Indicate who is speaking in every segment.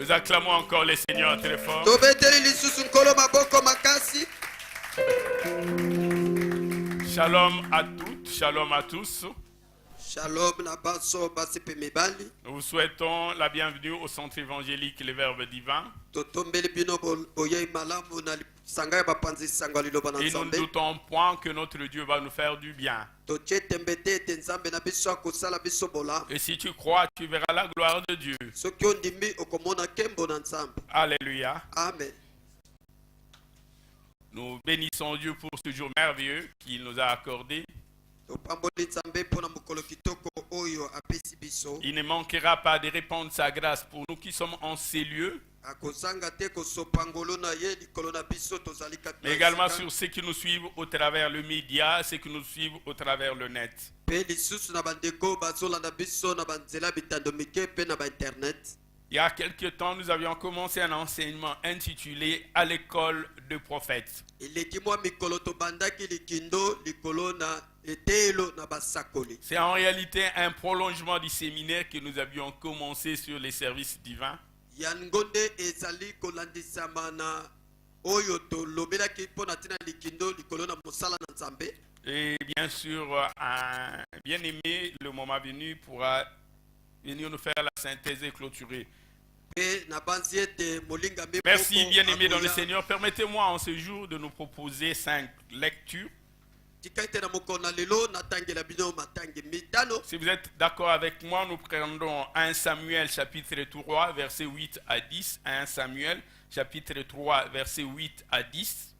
Speaker 1: Nous acclamons encore les seigneurs très fort. Shalom à toutes, shalom à tous. Nous vous souhaitons la bienvenue au centre évangélique Les Verbes Divins. Et nous ne doutons point que notre Dieu va nous faire du bien. Et si tu crois, tu verras la gloire de Dieu. Alléluia.
Speaker 2: Amen.
Speaker 1: Nous bénissons Dieu pour ce jour merveilleux qu'il nous a accordé. Il ne manquera pas de répandre sa grâce pour nous qui sommes en ces lieux, mais également sur ceux qui nous suivent au travers le média, ceux qui nous suivent au travers le net. Il y a quelque temps, nous avions commencé un enseignement intitulé « À l'école de prophètes ». C'est en réalité un prolongement du séminaire que nous avions commencé sur les services divins. Et bien sûr, un bien-aimé, le moment venu, pourra venir nous faire la synthèse et clôturer. Merci bien-aimé dans le Seigneur. Permettez-moi en ce jour de nous proposer 5 lectures. Si vous êtes d'accord avec moi, nous prendrons 1 Samuel chapitre 3 versets 8 à 10. 1 Samuel chapitre 3 versets 8 à 10.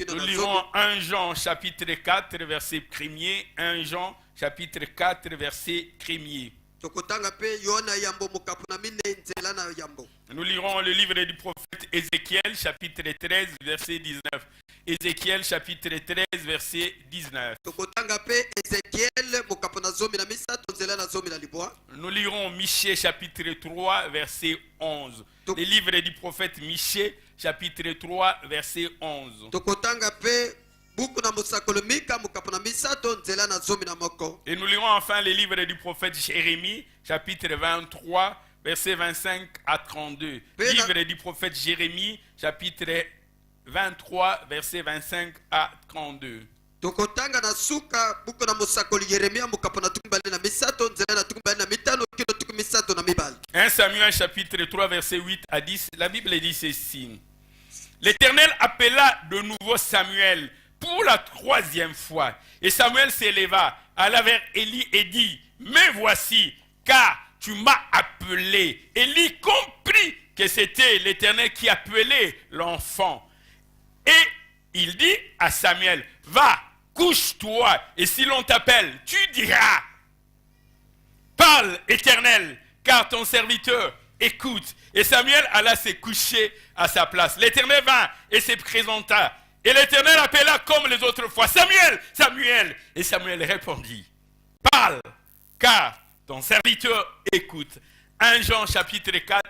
Speaker 1: Nous lirons 1 Jean chapitre 4 verset 1er. 1 Jean chapitre 4 verset 1er. Nous lirons le livre du prophète Ézéchiel chapitre 13 verset 19. Ézéchiel chapitre 13 verset 19. Nous lirons Michée chapitre 3 verset 11. Le livre du prophète Michée chapitre 3 verset 11. Et nous lirons enfin les livres du prophète Jérémie, chapitre 23, versets 25 à 32. Livre du prophète Jérémie, chapitre 23, versets 25 à 32. 1 Samuel, chapitre 3, versets 8 à 10, la Bible dit ceci. L'Éternel appela de nouveau Samuel pour la 3e fois. Et Samuel s'éleva, alla vers Élie et dit, « Me voici, car tu m'as appelé. » Élie comprit que c'était l'Éternel qui appelait l'enfant. Et il dit à Samuel, « Va, couche-toi, et si l'on t'appelle, tu diras, « Parle, Éternel, car ton serviteur écoute. » Et Samuel alla se coucher à sa place. L'Éternel vint et se présenta. Et l'Éternel appela comme les autres fois, « Samuel, Samuel !» Et Samuel répondit, « Parle, car ton serviteur écoute. » 1 Jean chapitre 4,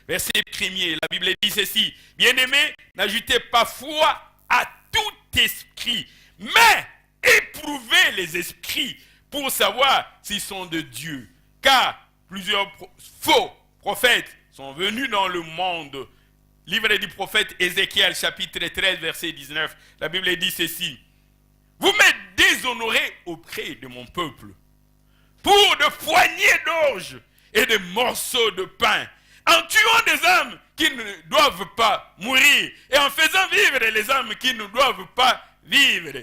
Speaker 1: verset 1er, la Bible dit ceci, « Bien-aimés, n'ajoutez pas foi à tout esprit, mais éprouvez les esprits pour savoir s'ils sont de Dieu. Car plusieurs faux prophètes sont venus dans le monde. » Livre du prophète Ézéchiel, chapitre 13, verset 19. La Bible dit ceci. « Vous me déshonorez auprès de mon peuple pour de poignées d'orge et de morceaux de pain, en tuant des âmes qui ne doivent pas mourir et en faisant vivre les âmes qui ne doivent pas vivre,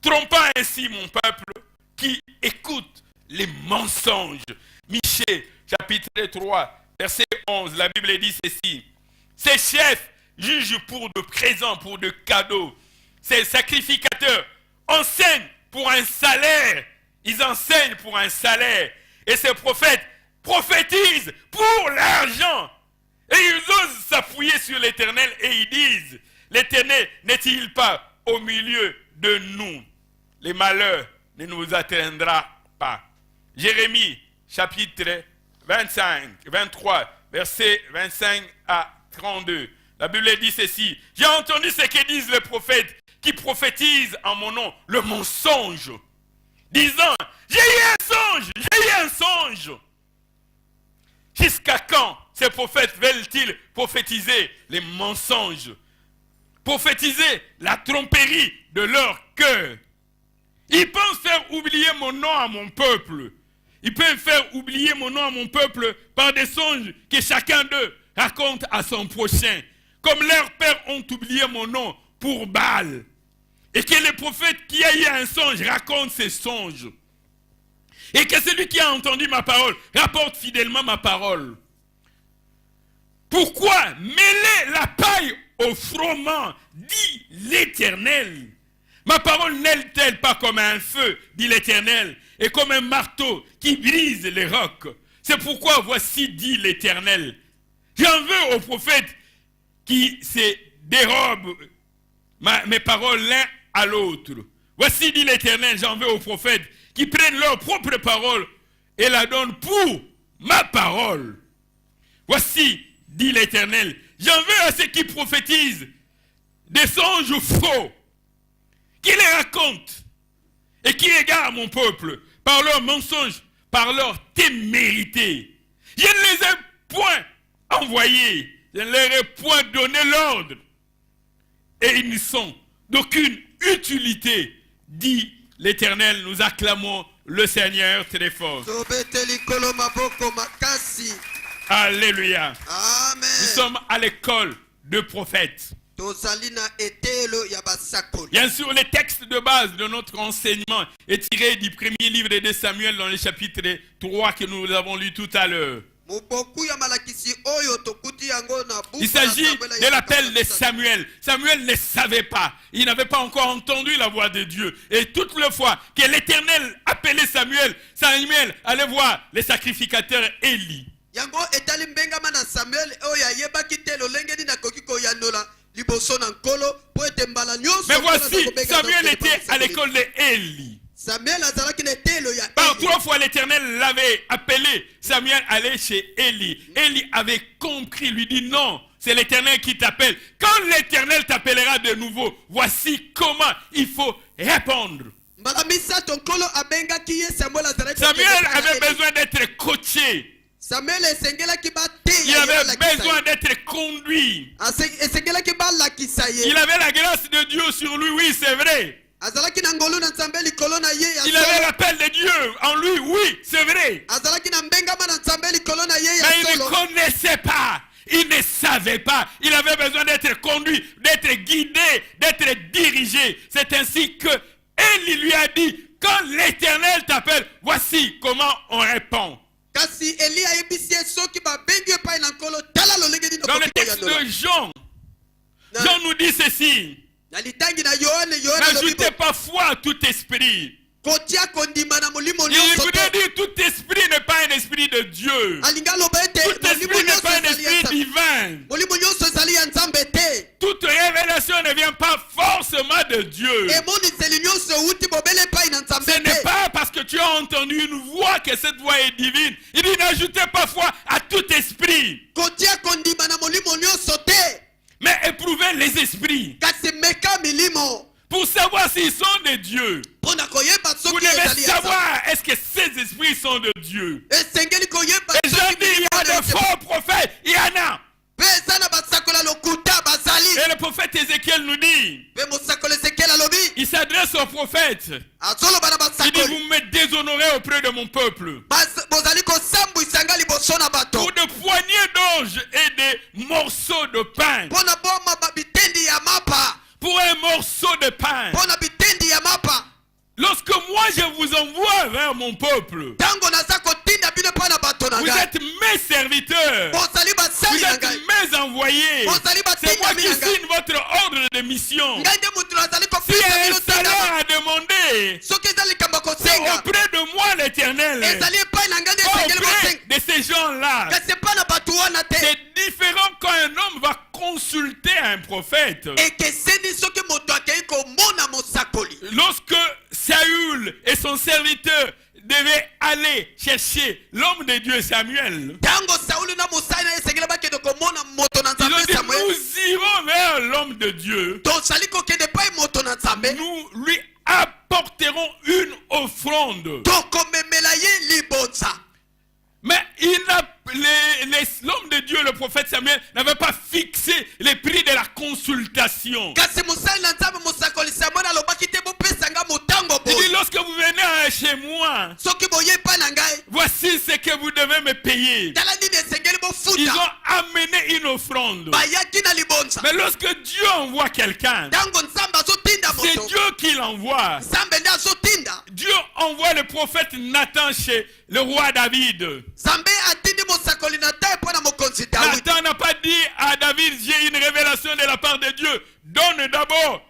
Speaker 1: trompant ainsi mon peuple qui écoute les mensonges. » Michée, chapitre 3, verset 11, la Bible dit ceci. Ces chefs jugent pour de présents, pour de cadeaux. Ces sacrificateurs enseignent pour un salaire. Ils enseignent pour un salaire. Et ces prophètes prophétisent pour l'argent. Et ils osent s'appuyer sur l'Éternel et ils disent, l'Éternel n'est-il pas au milieu de nous? Les malheurs ne nous atteindra pas. Jérémie, chapitre 23, versets 25 à 32. La Bible dit ceci. J'ai entendu ce que disent les prophètes qui prophétisent en mon nom le mensonge, disant, j'ai eu un songe Jusqu'à quand ces prophètes veulent-ils prophétiser les mensonges? Prophétiser la tromperie de leur cœur. Ils pensent faire oublier mon nom à mon peuple. Ils peuvent faire oublier mon nom à mon peuple par des songes que chacun d'eux raconte à son prochain. Comme leurs pères ont oublié mon nom pour Baal. Et que le prophète qui a eu un songe raconte ses songes. Et que celui qui a entendu ma parole rapporte fidèlement ma parole. Pourquoi mêler la paille au froment, dit l'Éternel? Ma parole n'est-elle pas comme un feu, dit l'Éternel, et comme un marteau qui brise les rocs? C'est pourquoi voici, dit l'Éternel, j'en veux aux prophètes qui se dérobent mes paroles l'un à l'autre. Voici, dit l'Éternel, j'en veux aux prophètes qui prennent leur propre parole et la donnent pour ma parole. Voici, dit l'Éternel, j'en veux à ceux qui prophétisent des songes faux, qui les racontent et qui égarent mon peuple par leurs mensonges, par leur témérité. Je ne les ai point envoyés, je ne leur ai point donné l'ordre, et ils ne sont d'aucune utilité, dit l'Éternel. Nous acclamons le Seigneur très fort. Alléluia.
Speaker 2: Amen.
Speaker 1: Nous sommes à l'école de prophètes. Bien sûr, le texte de base de notre enseignement est tiré du premier livre de Samuel dans le chapitre 3 que nous avons lu tout à l'heure. Il s'agit de l'appel de Samuel. Samuel ne savait pas. Il n'avait pas encore entendu la voix de Dieu. Et toutes les fois que l'Éternel appelait Samuel, Samuel allait voir les sacrificateurs Élie. Mais voici, Samuel était à l'école de Élie. Par 3 fois l'Éternel l'avait appelé, Samuel allait chez Élie. Élie avait compris, lui dit non, c'est l'Éternel qui t'appelle. Quand l'Éternel t'appellera de nouveau, voici comment il faut répondre. Samuel avait besoin d'être coaché. Il avait besoin d'être conduit. Il avait la grâce de Dieu sur lui, oui, c'est vrai. Il avait l'appel de Dieu en lui, oui, c'est vrai. Mais il ne connaissait pas. Il ne savait pas. Il avait besoin d'être conduit, d'être guidé, d'être dirigé. C'est ainsi que Élie lui a dit, quand l'Éternel t'appelle, voici comment on répond. Dans le texte de Jean, Jean nous dit ceci. N'ajoutez pas foi à tout esprit. Il voudrait dire tout esprit n'est pas un esprit de Dieu. Tout esprit n'est pas un esprit divin. Toute révélation ne vient pas forcément de Dieu. Ce n'est pas parce que tu as entendu une voix que cette voix est divine. Il dit n'ajoutez pas foi à tout esprit. Mais éprouvez les esprits pour savoir s'ils sont de Dieu. Vous devez savoir est-ce que ces esprits sont de Dieu. Et je dis, il y a de faux prophètes, il y en a. Et le prophète Ézéchiel nous dit, il s'adresse aux prophètes. Il dit, vous me déshonorez auprès de mon peuple. Pour de poignées d'orge et des morceaux de pain. Pour un morceau de pain. Lorsque moi je vous envoie vers mon peuple, vous êtes mes serviteurs, vous êtes mes envoyés, c'est moi qui signe votre ordre de mission. Si un salaire à demander, c'est auprès de moi l'Éternel, auprès de ces gens-là. C'est différent quand un homme va consulter un prophète. Lorsque Saül et son serviteur devaient aller chercher l'homme de Dieu Samuel, ils ont dit, nous irons vers l'homme de Dieu, nous lui apporterons une offrande. Mais prophète Samuel n'avait pas fixé les prix de la consultation. Il dit, lorsque vous venez chez moi, voici ce que vous devez me payer. Ils ont amené une offrande. Mais lorsque Dieu envoie quelqu'un, c'est Dieu qui l'envoie. Dieu envoie le prophète Nathan chez le roi David. Nathan n'a pas dit à David, j'ai une révélation de la part de Dieu. Donne d'abord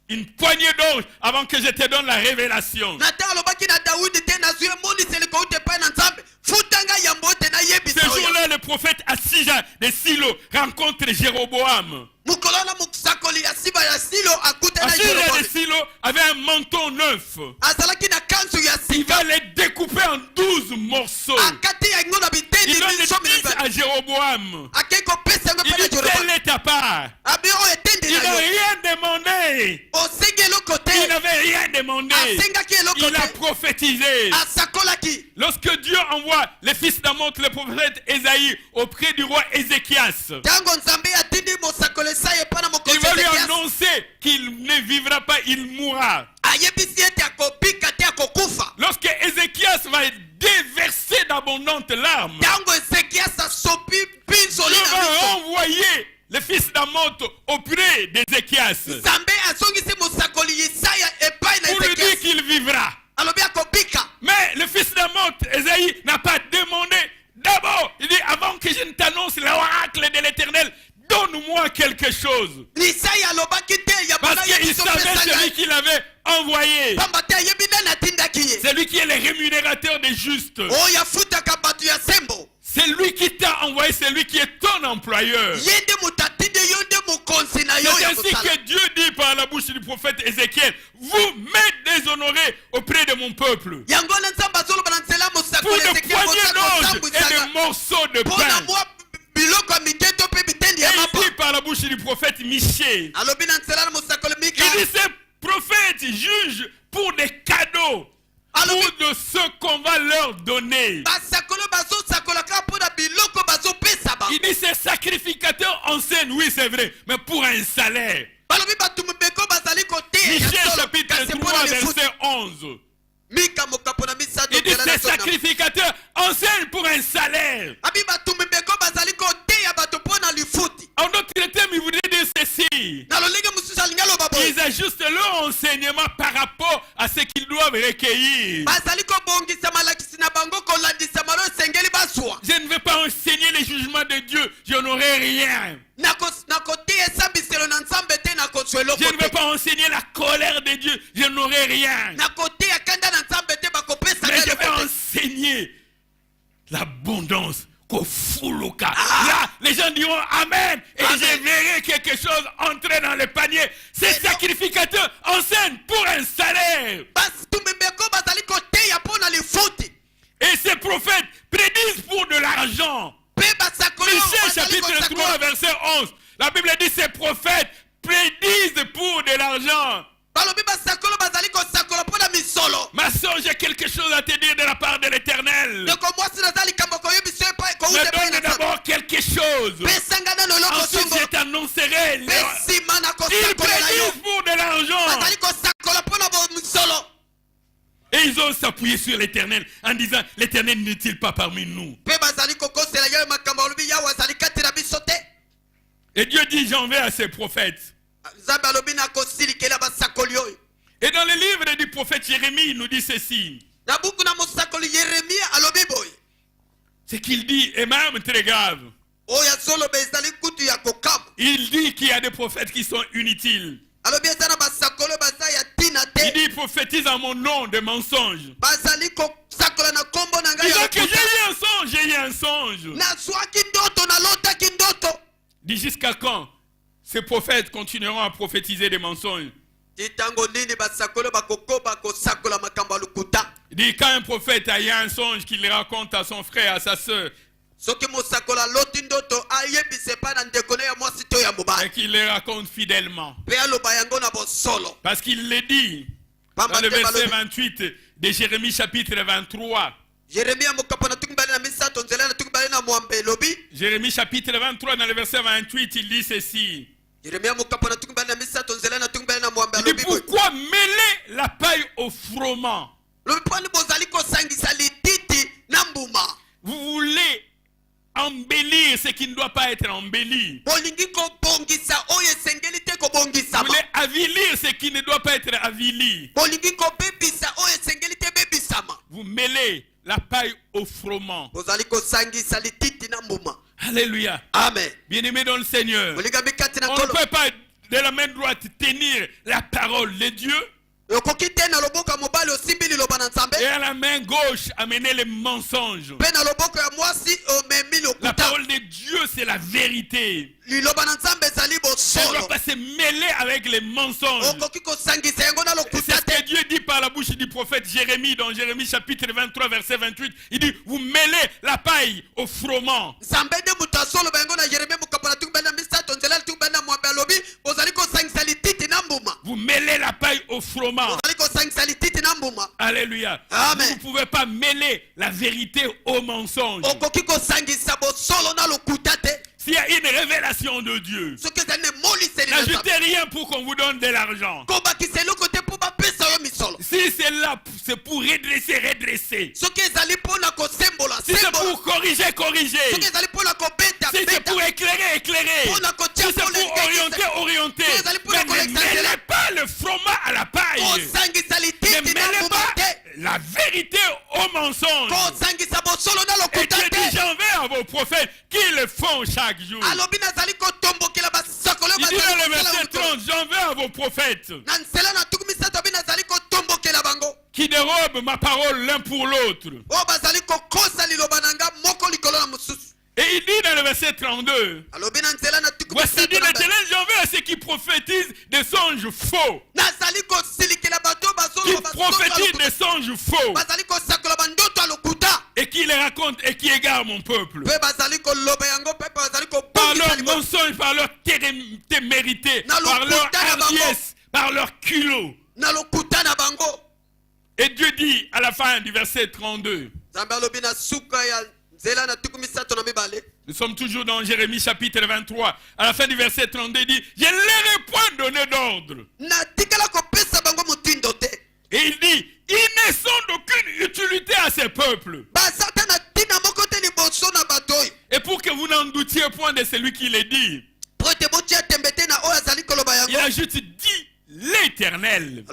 Speaker 1: une poignée d'or avant que je te donne la révélation. Ce jour-là, le prophète Assija de Silo rencontre Jéroboam. Assija de Silo avait un manteau neuf. Il va les découper en 12 morceaux. Il donne le 10 à Jéroboam. Il dit, telle est ta part. Il n'a rien demandé. Il n'avait rien demandé. Il a prophétisé. Lorsque Dieu envoie le fils d'Amos, le prophète Ésaïe, auprès du roi Ézéchias, il va lui annoncer qu'il ne vivra pas, il mourra. Lorsque Ézéchias va déverser d'abondantes larmes, Dieu va envoyer le fils d'Amos auprès d'Ézéchias pour lui dire qu'il vivra. Mais le fils d'Amos, Ésaïe, n'a pas demandé. D'abord, il dit, avant que je ne t'annonce l'oracle de l'Éternel, donne-moi quelque chose. Parce qu'il savait celui qu'il avait envoyé. C'est lui qui est le rémunérateur des justes. C'est lui qui t'a envoyé, c'est lui qui est ton employeur. C'est ainsi que Dieu dit par la bouche du prophète Ézéchiel, vous me déshonorez auprès de mon peuple. Pour de poignées d'orge et de morceaux de pain. Et il dit par la bouche du prophète Michée, il dit, ces prophètes jugent pour des cadeaux, pour de ce qu'on va leur donner. Il dit, ces sacrificateurs enseignent, oui c'est vrai, mais pour un salaire. Michée chapitre 3 verset 11. Il dit, ces sacrificateurs enseignent pour un salaire. En d'autres termes, il voudrait dire ceci. Ils ajustent leur enseignement par rapport à ce qu'ils doivent recueillir. Je ne vais pas enseigner les jugements de Dieu, je n'aurai rien. Je ne vais pas enseigner la colère de Dieu, je n'aurai rien. Mais je vais enseigner l'abondance. Là, les gens diront Amen et je verrai quelque chose entrer dans le panier. Ces sacrificateurs enseignent pour un salaire. Et ces prophètes prédisent pour de l'argent. Michée chapitre 3 verset 11. La Bible dit ces prophètes prédisent pour de l'argent. Ma soeur, j'ai quelque chose à te dire de la part de l'Éternel. Me donne d'abord quelque chose. Ensuite, je t'annoncerai. Ils prédisent pour de l'argent. Et ils ont s'appuyer sur l'Éternel en disant, l'Éternel n'est-il pas parmi nous? Et Dieu dit, j'en vais à ces prophètes. Et dans le livre du prophète Jérémie, il nous dit ceci. Ce qu'il dit est même très grave. Il dit qu'il y a des prophètes qui sont inutiles. Il dit, prophétise en mon nom de mensonges. Il dit que j'ai eu un songe. Dit, jusqu'à quand ces prophètes continueront à prophétiser des mensonges? Il dit, quand un prophète a eu un songe qu'il raconte à son frère, à sa soeur, et qu'il les raconte fidèlement, parce qu'il le dit dans le verset 28 de Jérémie chapitre 23. Jérémie chapitre 23 dans le verset 28, il dit ceci. Il dit, pourquoi mêler la paille au froment? Vous voulez embellir ce qui ne doit pas être embelli. Vous voulez avilir ce qui ne doit pas être avili. Vous mêlez la paille au froment. Alléluia.
Speaker 2: Amen.
Speaker 1: Bien-aimé dans le Seigneur, on ne peut pas de la main droite tenir la parole de Dieu et à la main gauche amener les mensonges. La parole de Dieu, c'est la vérité. Ça ne doit pas se mêler avec les mensonges. C'est ce que Dieu dit par la bouche du prophète Jérémie dans Jérémie chapitre 23 verset 28. Il dit, vous mêlez la paille au froment. Vous mêlez la paille au froment. Alléluia.
Speaker 2: Amen.
Speaker 1: Vous ne pouvez pas mêler la vérité au mensonge. S'il y a une révélation de Dieu, n'ajoutez rien pour qu'on vous donne de l'argent. Si c'est là, c'est pour redresser, redresser. Si c'est pour corriger, corriger. Si c'est pour éclairer, éclairer. Si c'est pour orienter, orienter. Mais ne mêlez pas le froment à la paille. Ne mêlez pas la vérité au mensonge. Et Dieu dit, j'en vais à vos prophètes qui le font chaque jour. Il dit dans le verset 30, j'en vais à vos prophètes qui dérobent ma parole l'un pour l'autre. Et il dit dans le verset 32, voici dit l'Éternel, j'en veux à ceux qui prophétisent des songes faux. Qui prophétisent des songes faux. Et qui les racontent et qui égarent mon peuple. Par leur mensonge, par leur témérité, par leur hardiesse, par leur culot. Et Dieu dit à la fin du verset 32. Nous sommes toujours dans Jérémie chapitre 23. À la fin du verset 32, il dit, je ne leur ai point donné d'ordre. Et il dit, ils ne sont d'aucune utilité à ces peuples. Et pour que vous n'en doutiez point de celui qui les dit, il ajoute, dit l'Éternel.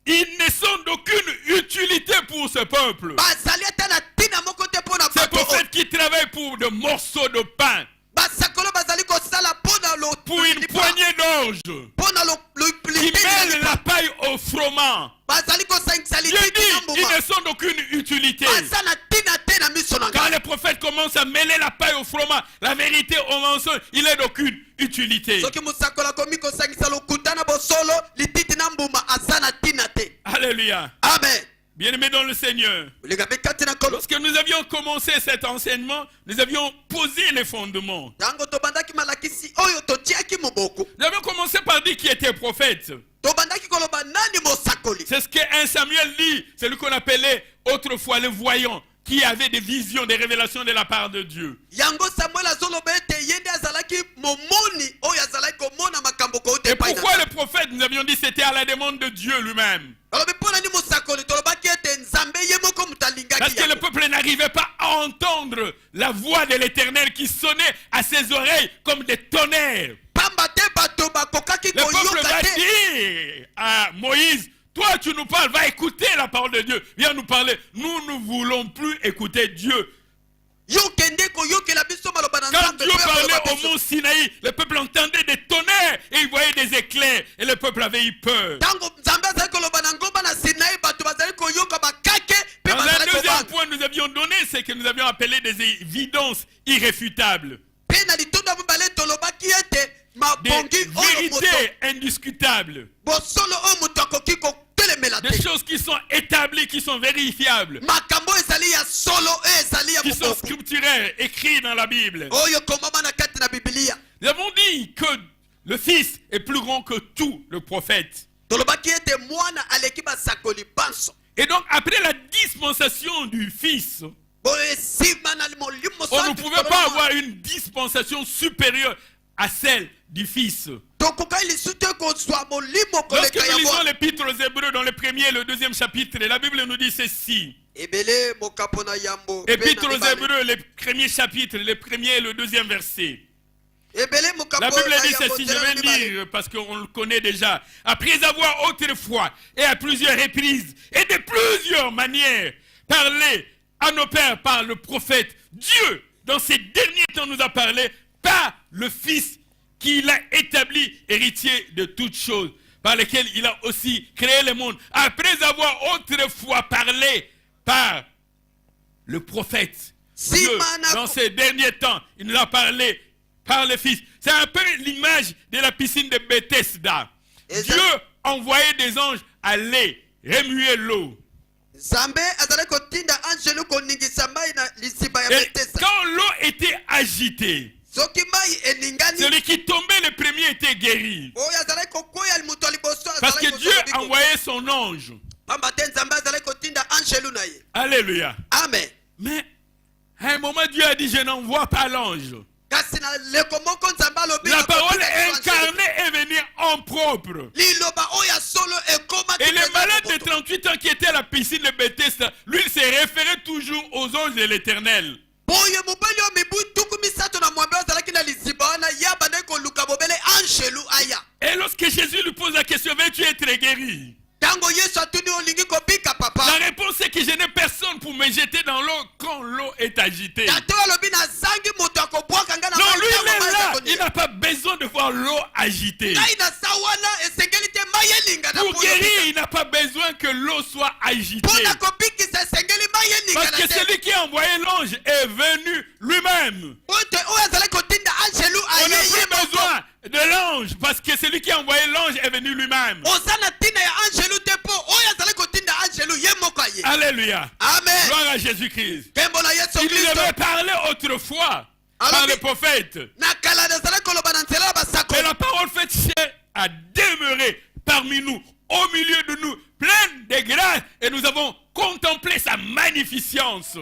Speaker 1: Ils ne sont d'aucune utilité pour ce peuple. Ces prophètes qui travaillent pour des morceaux de pain, pour une poignée d'orge, qui mêlent la paille au froment. Dieu dit, ils ne sont d'aucune utilité. Quand les prophètes commencent à mêler la paille au froment, la vérité au mensonge, il est d'aucune utilité. Alléluia.
Speaker 2: Amen.
Speaker 1: Bien-aimés dans le Seigneur, lorsque nous avions commencé cet enseignement, nous avions posé les fondements. Nous avions commencé par dire qui était prophète. C'est ce que 1 Samuel dit, celui qu'on appelait autrefois le voyant, qui avait des visions, des révélations de la part de Dieu. Et pourquoi le prophète, nous avions dit, c'était à la demande de Dieu lui-même. Parce que le peuple n'arrivait pas à entendre la voix de l'Éternel qui sonnait à ses oreilles comme des tonnerres. Le peuple va dire à Moïse, toi tu nous parles, va écouter la parole de Dieu. Viens nous parler. Nous ne voulons plus écouter Dieu. Quand Dieu parlait au mont Sinaï, le peuple entendait des tonnerres et il voyait des éclairs et le peuple avait eu peur. Dans un deuxième point nous avions donné ce que nous avions appelé des évidences irréfutables. Des vérités indiscutables. Des choses qui sont établies, qui sont vérifiables. Qui sont scripturaires, écrites dans la Bible. Nous avons dit que le Fils est plus grand que tout le prophète. Et donc, après la dispensation du Fils, on ne pouvait pas avoir une dispensation supérieure à celle du Fils. Lorsque nous lisons l'épître aux Hébreux dans le premier et le deuxième chapitre, la Bible nous dit ceci. Épître aux Hébreux, le premier chapitre, le premier et le deuxième verset. La Bible dit ceci, je vais lire parce qu'on le connaît déjà. Après avoir autrefois et à plusieurs reprises et de plusieurs manières parlé à nos pères par le prophète, Dieu, dans ces derniers temps, nous a parlé par le Fils qu'il a établi héritier de toutes choses, par lesquelles il a aussi créé le monde. Après avoir autrefois parlé par le prophète, Dieu, dans ces derniers temps, il nous a parlé par le Fils. C'est un peu l'image de la piscine de Bethesda. Dieu envoyait des anges aller remuer l'eau. Et quand l'eau était agitée, celui qui tombait le premier était guéri. Parce que Dieu envoyait son ange. Alléluia.
Speaker 2: Amen.
Speaker 1: Mais à un moment, Dieu a dit, je n'envoie pas l'ange. La parole incarnée est venue en propre. Et le malade de 38 ans qui était à la piscine de Bethesda, lui, il s'est référé toujours aux anges de l'Éternel. Et lorsque Jésus lui pose la question, veux-tu être guéri? La réponse est que je n'ai personne pour me jeter dans l'eau quand l'eau est agitée. Non, lui il est là, il n'a pas besoin de voir l'eau agitée. Pour guérir, il n'a pas besoin que l'eau soit agitée. Parce que celui qui a envoyé l'ange est venu lui-même. On n'a plus besoin de l'ange parce que celui qui a envoyé l'ange est venu lui-même. Alléluia.
Speaker 2: Amen.
Speaker 1: Gloire à Jésus-Christ. Il lui avait parlé autrefois par le prophète. Mais la parole fait chair a demeuré parmi nous, au milieu de nous, pleine de grâce, et nous avons contemplé sa magnificence.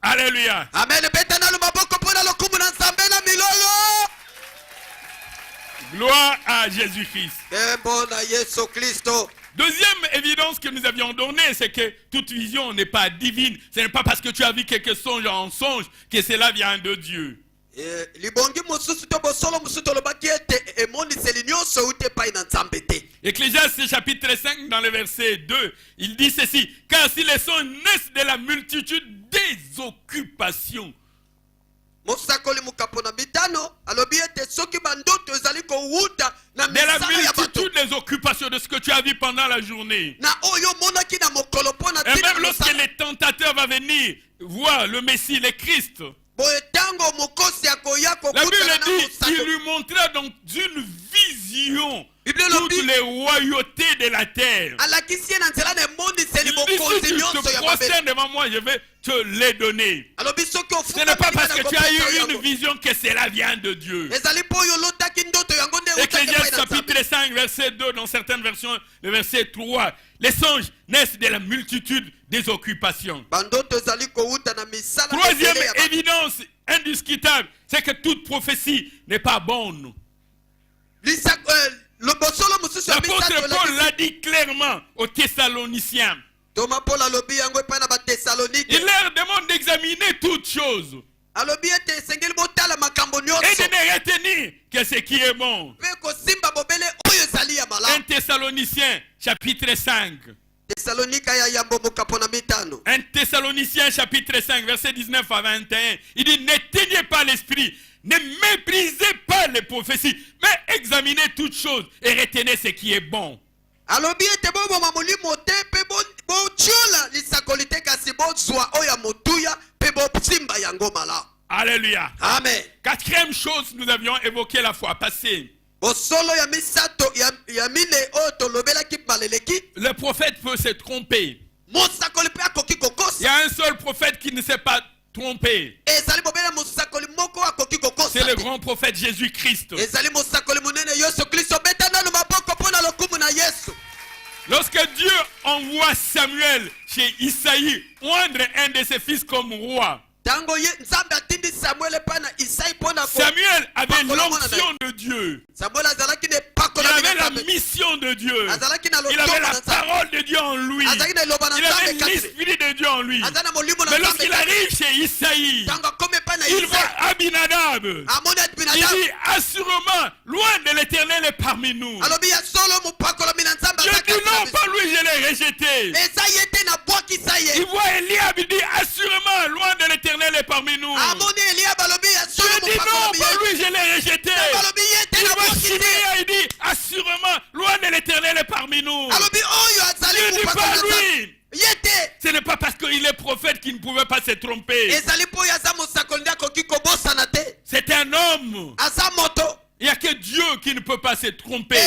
Speaker 1: Alléluia.
Speaker 2: Amen.
Speaker 1: Gloire à Jésus-Christ. Deuxième évidence que nous avions donnée, c'est que toute vision n'est pas divine. Ce n'est pas parce que tu as vu quelque songe en songe que cela vient de Dieu. Ecclésiaste chapitre 5 dans le verset 2, il dit ceci: car si les songes naissent de la multitude des occupations, de la multitude des occupations de ce que tu as vu pendant la journée. Et même lorsque les tentateurs vont venir voir le Messie, le Christ, la Bible dit qu'il lui montra donc d'une vision toutes les royautés de la terre. Il dit, si tu te prosternes devant moi, je vais te les donner. Ce n'est pas parce que tu as eu une vision que cela vient de Dieu. Ecclésiaste chapitre 5 verset 2, dans certaines versions le verset 3, les songes naissent de la multitude des occupations. Troisième évidence indiscutable, c'est que toute prophétie n'est pas bonne. L'apôtre Paul l'a dit clairement aux Thessaloniciens. Il leur demande d'examiner toutes choses et de ne retenir que ce qui est bon. 1 Thessaloniciens chapitre 5. 1 Thessaloniciens chapitre 5 verset 19 à 21. Il dit: n'éteignez pas l'esprit, ne méprisez pas les prophéties, mais examinez toutes choses et retenez ce qui est bon. Alléluia.
Speaker 2: Amen.
Speaker 1: Quatrième chose, nous avions évoqué la fois passée. Le prophète peut se tromper. Il y a un seul prophète qui ne s'est pas trompé. C'est le grand prophète Jésus-Christ. Lorsque Dieu envoie Samuel chez Isaïe, oindre un de ses fils comme roi, Samuel avait l'onction de Dieu. Il avait la mission de Dieu. Il avait la parole de Dieu en lui. Il avait l'esprit de Dieu en lui. Mais lorsqu'il arrive chez Isaïe, il voit Abinadab. Il dit assurément, loin de l'Éternel est parmi nous. Je dis non, pas lui, je l'ai rejeté. Il voit Eliab, il dit assurément, loin de l'Éternel est parmi nous. Je dis non, pas lui, je l'ai rejeté. Il voit Shimea, il dit assurément, loin de l'Éternel est parmi nous. Je dis pas lui. Ce n'est pas parce qu'il est prophète qu'il ne pouvait pas se tromper. C'est un homme. Il n'y a que Dieu qui ne peut pas se tromper.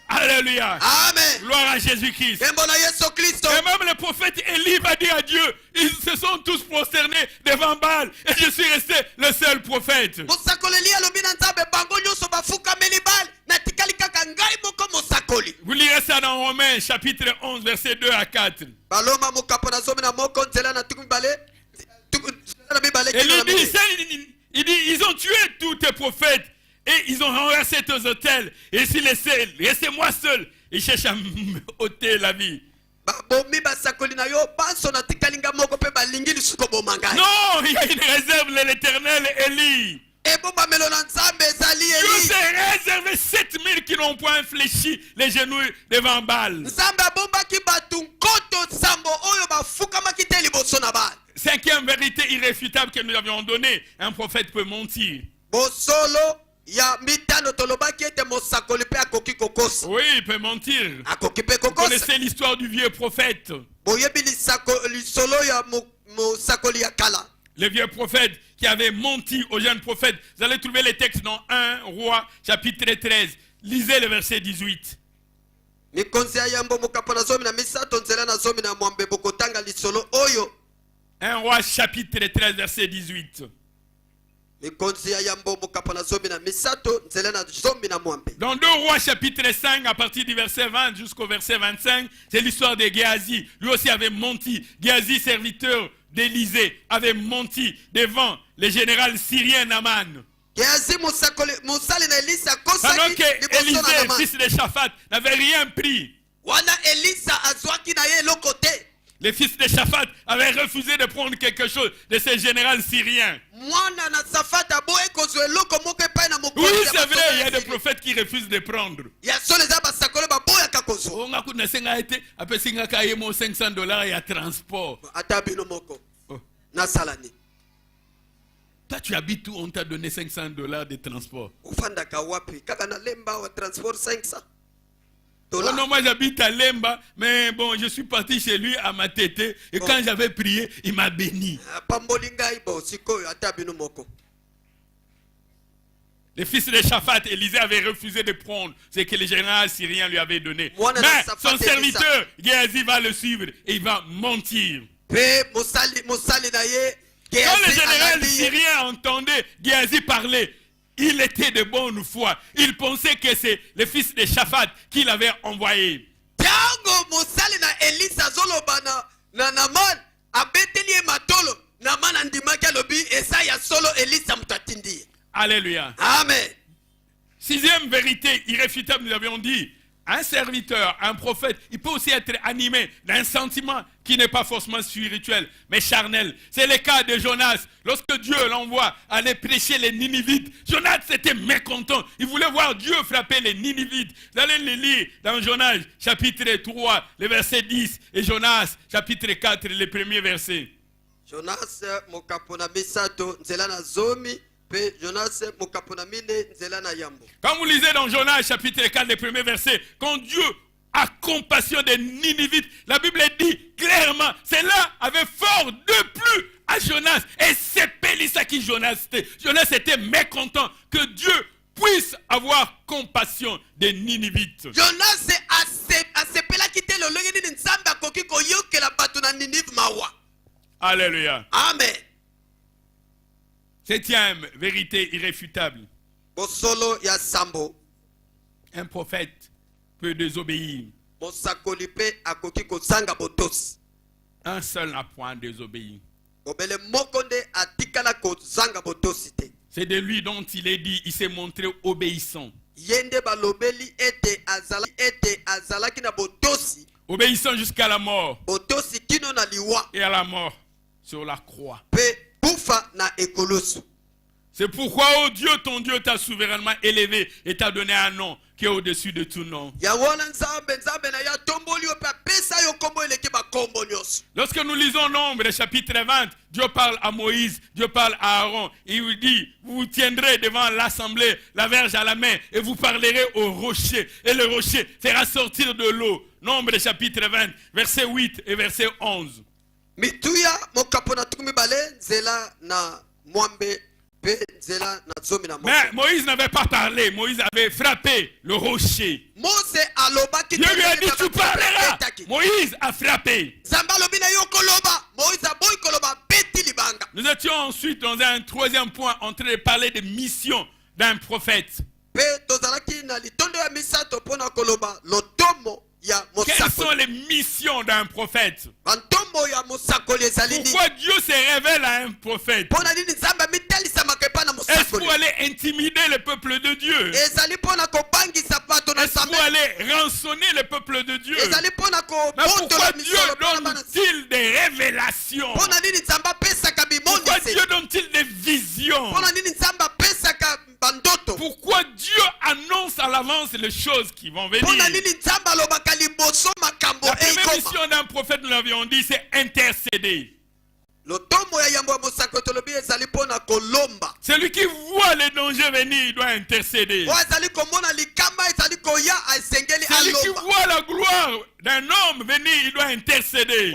Speaker 1: Alléluia.
Speaker 2: Amen.
Speaker 1: Gloire à Jésus-Christ. Et même le prophète Élie va dire à Dieu, ils se sont tous prosternés devant Baal et je suis resté le seul prophète. Vous lirez ça dans Romains chapitre 11 verset 2 à 4. Élie dit, ils ont tué tous tes prophètes et ils ont renversé tes hôtels. Et s'ils laissez moi seul, ils cherchent à m'ôter la vie. Non, il y a une réserve de l'Éternel, Élie. Dieu s'est réservé 7000 qui n'ont point fléchi les genoux devant Baal. Cinquième vérité irréfutable que nous avions donnée, un prophète peut mentir. Oui, il peut mentir. Vous connaissez l'histoire du vieux prophète. Le vieux prophète qui avait menti au jeune prophète. Vous allez trouver les textes dans 1 Roi chapitre 13. Lisez le verset 18. 1 Roi chapitre 13 verset 18. Dans 2 Rois chapitre 5 à partir du verset 20 jusqu'au verset 25, c'est l'histoire de Géasi. Lui aussi avait menti. Géasi, serviteur d'Élysée, avait menti devant le général syrien Naman. Pendant que Élisée, fils de Shaphat, n'avait rien pris, les fils de Shaphat avaient refusé de prendre quelque chose de ces généraux syriens. Oui, c'est vrai, il y a des prophètes qui refusent de prendre. $500 et à transport. Oh. Toi, tu habites où on t'a donné $500 de transport? Oh non, moi j'habite à Lemba, mais bon, je suis parti chez lui à ma tête et quand j'avais prié, il m'a béni. Les fils de Shaphat, Élisée avait refusé de prendre ce que le général syrien lui avait donné. Mais son serviteur, Géasi, va le suivre et il va mentir. Quand le général syrien entendait Géasi parler, il était de bonne foi. Il pensait que c'est le fils de Shaphat qui l'avait envoyé. Alléluia.
Speaker 2: Amen.
Speaker 1: Sixième vérité irréfutable, nous avions dit, un serviteur, un prophète, il peut aussi être animé d'un sentiment qui n'est pas forcément spirituel, mais charnel. C'est le cas de Jonas. Lorsque Dieu l'envoie aller prêcher les Ninivites, Jonas était mécontent. Il voulait voir Dieu frapper les Ninivites. Vous allez les lire dans Jonas chapitre 3, le verset 10, et Jonas chapitre 4, le premier verset.
Speaker 2: Jonas mokapona misato nzela na zomi.
Speaker 1: Quand vous lisez dans Jonas chapitre 4, le premier verset, quand Dieu a compassion des Ninivites, la Bible dit clairement, cela avait fort de plus à Jonas. Et c'est Pélissa qui Jonas était. Jonas était mécontent que Dieu puisse avoir compassion des Ninivites.
Speaker 2: Jonas asepela kite le longeni nzamba koki koyokela bato na Ninive mawa.
Speaker 1: Alléluia.
Speaker 2: Amen.
Speaker 1: Septième vérité irréfutable.
Speaker 2: Bosolo ya sambo.
Speaker 1: Un prophète peut désobéir.
Speaker 2: mosakoli mpe akoki kozanga botosi.
Speaker 1: Un seul n'a point désobéi.
Speaker 2: Mobele moko nde atikala kozanga botosi te.
Speaker 1: C'est de lui dont il est dit, il s'est montré obéissant.
Speaker 2: Yende balobeli ete azalaki na botosi.
Speaker 1: Obéissant jusqu'à la mort.
Speaker 2: Botosi kino na liwa.
Speaker 1: Et à la mort sur la croix.
Speaker 2: Pe bufa na ekolosu.
Speaker 1: C'est pourquoi, oh Dieu, ton Dieu t'a souverainement élevé et t'a donné un nom qui est au-dessus de tout nom. Lorsque nous lisons Nombre, chapitre 20, Dieu parle à Moïse, Dieu parle à Aaron. Il lui dit, vous vous tiendrez devant l'assemblée, la verge à la main, et vous parlerez au rocher. Et le rocher fera sortir de l'eau. Nombre, chapitre 20, verset 8 et verset 11.
Speaker 2: Mituya mokapona tukumi bale zela na mwambe.
Speaker 1: Mais Moïse n'avait pas parlé. Moïse avait frappé le rocher. Dieu lui a dit, tu parleras. Moïse a frappé. Nous étions ensuite dans un troisième point en train de parler de mission d'un prophète. Quelles sont les missions d'un prophète? Pourquoi Dieu se révèle à un prophète? Est-ce pour aller intimider le peuple de Dieu? Est-ce pour aller rançonner le peuple de Dieu? Mais pourquoi Dieu donne-t-il des révélations? Pourquoi Dieu donne-t-il des visions? Pourquoi Dieu annonce à l'avance les choses qui vont venir? La première mission d'un prophète, nous l'avions dit, c'est intercéder. Celui qui voit les dangers venir, il doit intercéder. Celui qui voit la gloire d'un homme venir, il doit intercéder.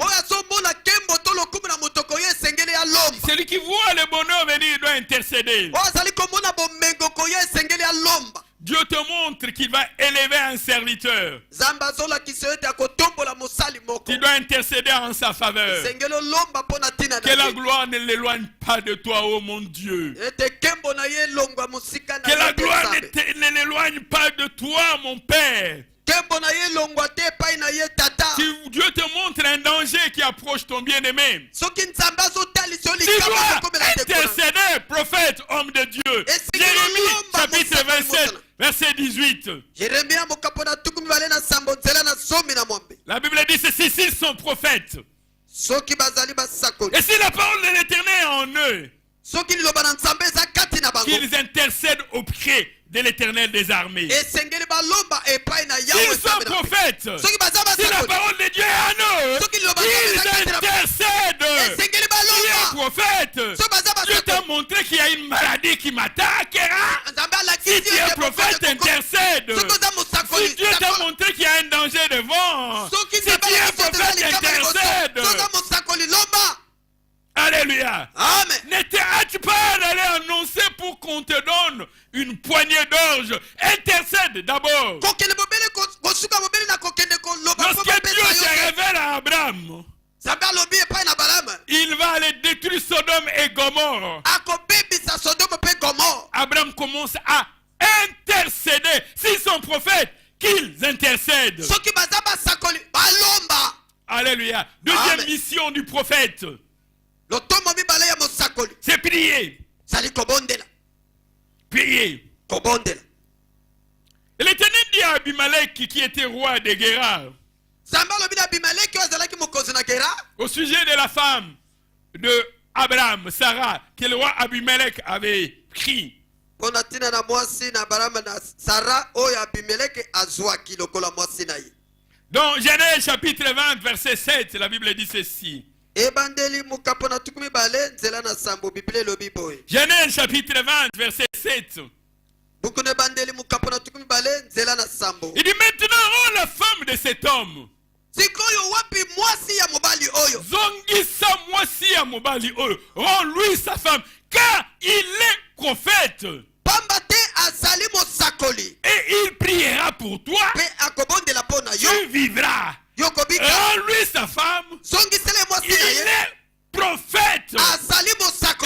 Speaker 1: Celui qui voit le bonheur venir, il doit intercéder. Dieu te montre qu'il va élever un serviteur. Tu dois intercéder en sa faveur. Que la gloire ne l'éloigne pas de toi, oh mon Dieu. Que la gloire ne l'éloigne pas de toi, mon Père. Si Dieu te montre un danger qui approche ton bien-aimé, tu dois intercéder, prophète, homme de Dieu. Jérémie, chapitre 27, verset 18. La Bible dit ceci, s'ils sont prophètes. Et si la parole de l'Éternel est en eux, qu'ils intercèdent auprès de l'Éternel des armées. S'ils sont prophètes, si la parole de Dieu est en eux, ils intercèdent. Si tu es prophète, Dieu t'a montré qu'il y a une maladie qui m'attaquera. Si tu es prophète, intercède. Si Dieu t'a montré qu'il y a un danger devant, si tu es prophète, intercède. Alléluia.
Speaker 2: Amen.
Speaker 1: Ne te hâte pas d'aller annoncer pour qu'on te donne une poignée d'orge. Intercède d'abord. Lorsque Dieu se révèle à Abraham, il va aller détruire Sodome et Gomorrhe. Abraham commence à intercéder. S'ils sont prophètes, qu'ils intercèdent. Alléluia. Deuxième
Speaker 2: Amen.
Speaker 1: mission du prophète, c'est prier. Prier. Et l'Éternel dit à Abimelech qui était roi de Guérar, au sujet de la femme de Abraham, Sarah, que le roi Abimelech avait pris. Dans Genèse chapitre 20, verset 7, la Bible dit ceci. Genèse chapitre 20, verset 7. Il dit maintenant, oh la femme de cet homme, zongisa mwasi ya mobali oyo, rends-lui sa femme, car il est prophète. Et il priera pour toi, tu vivras. Rends-lui sa femme, il est prophète.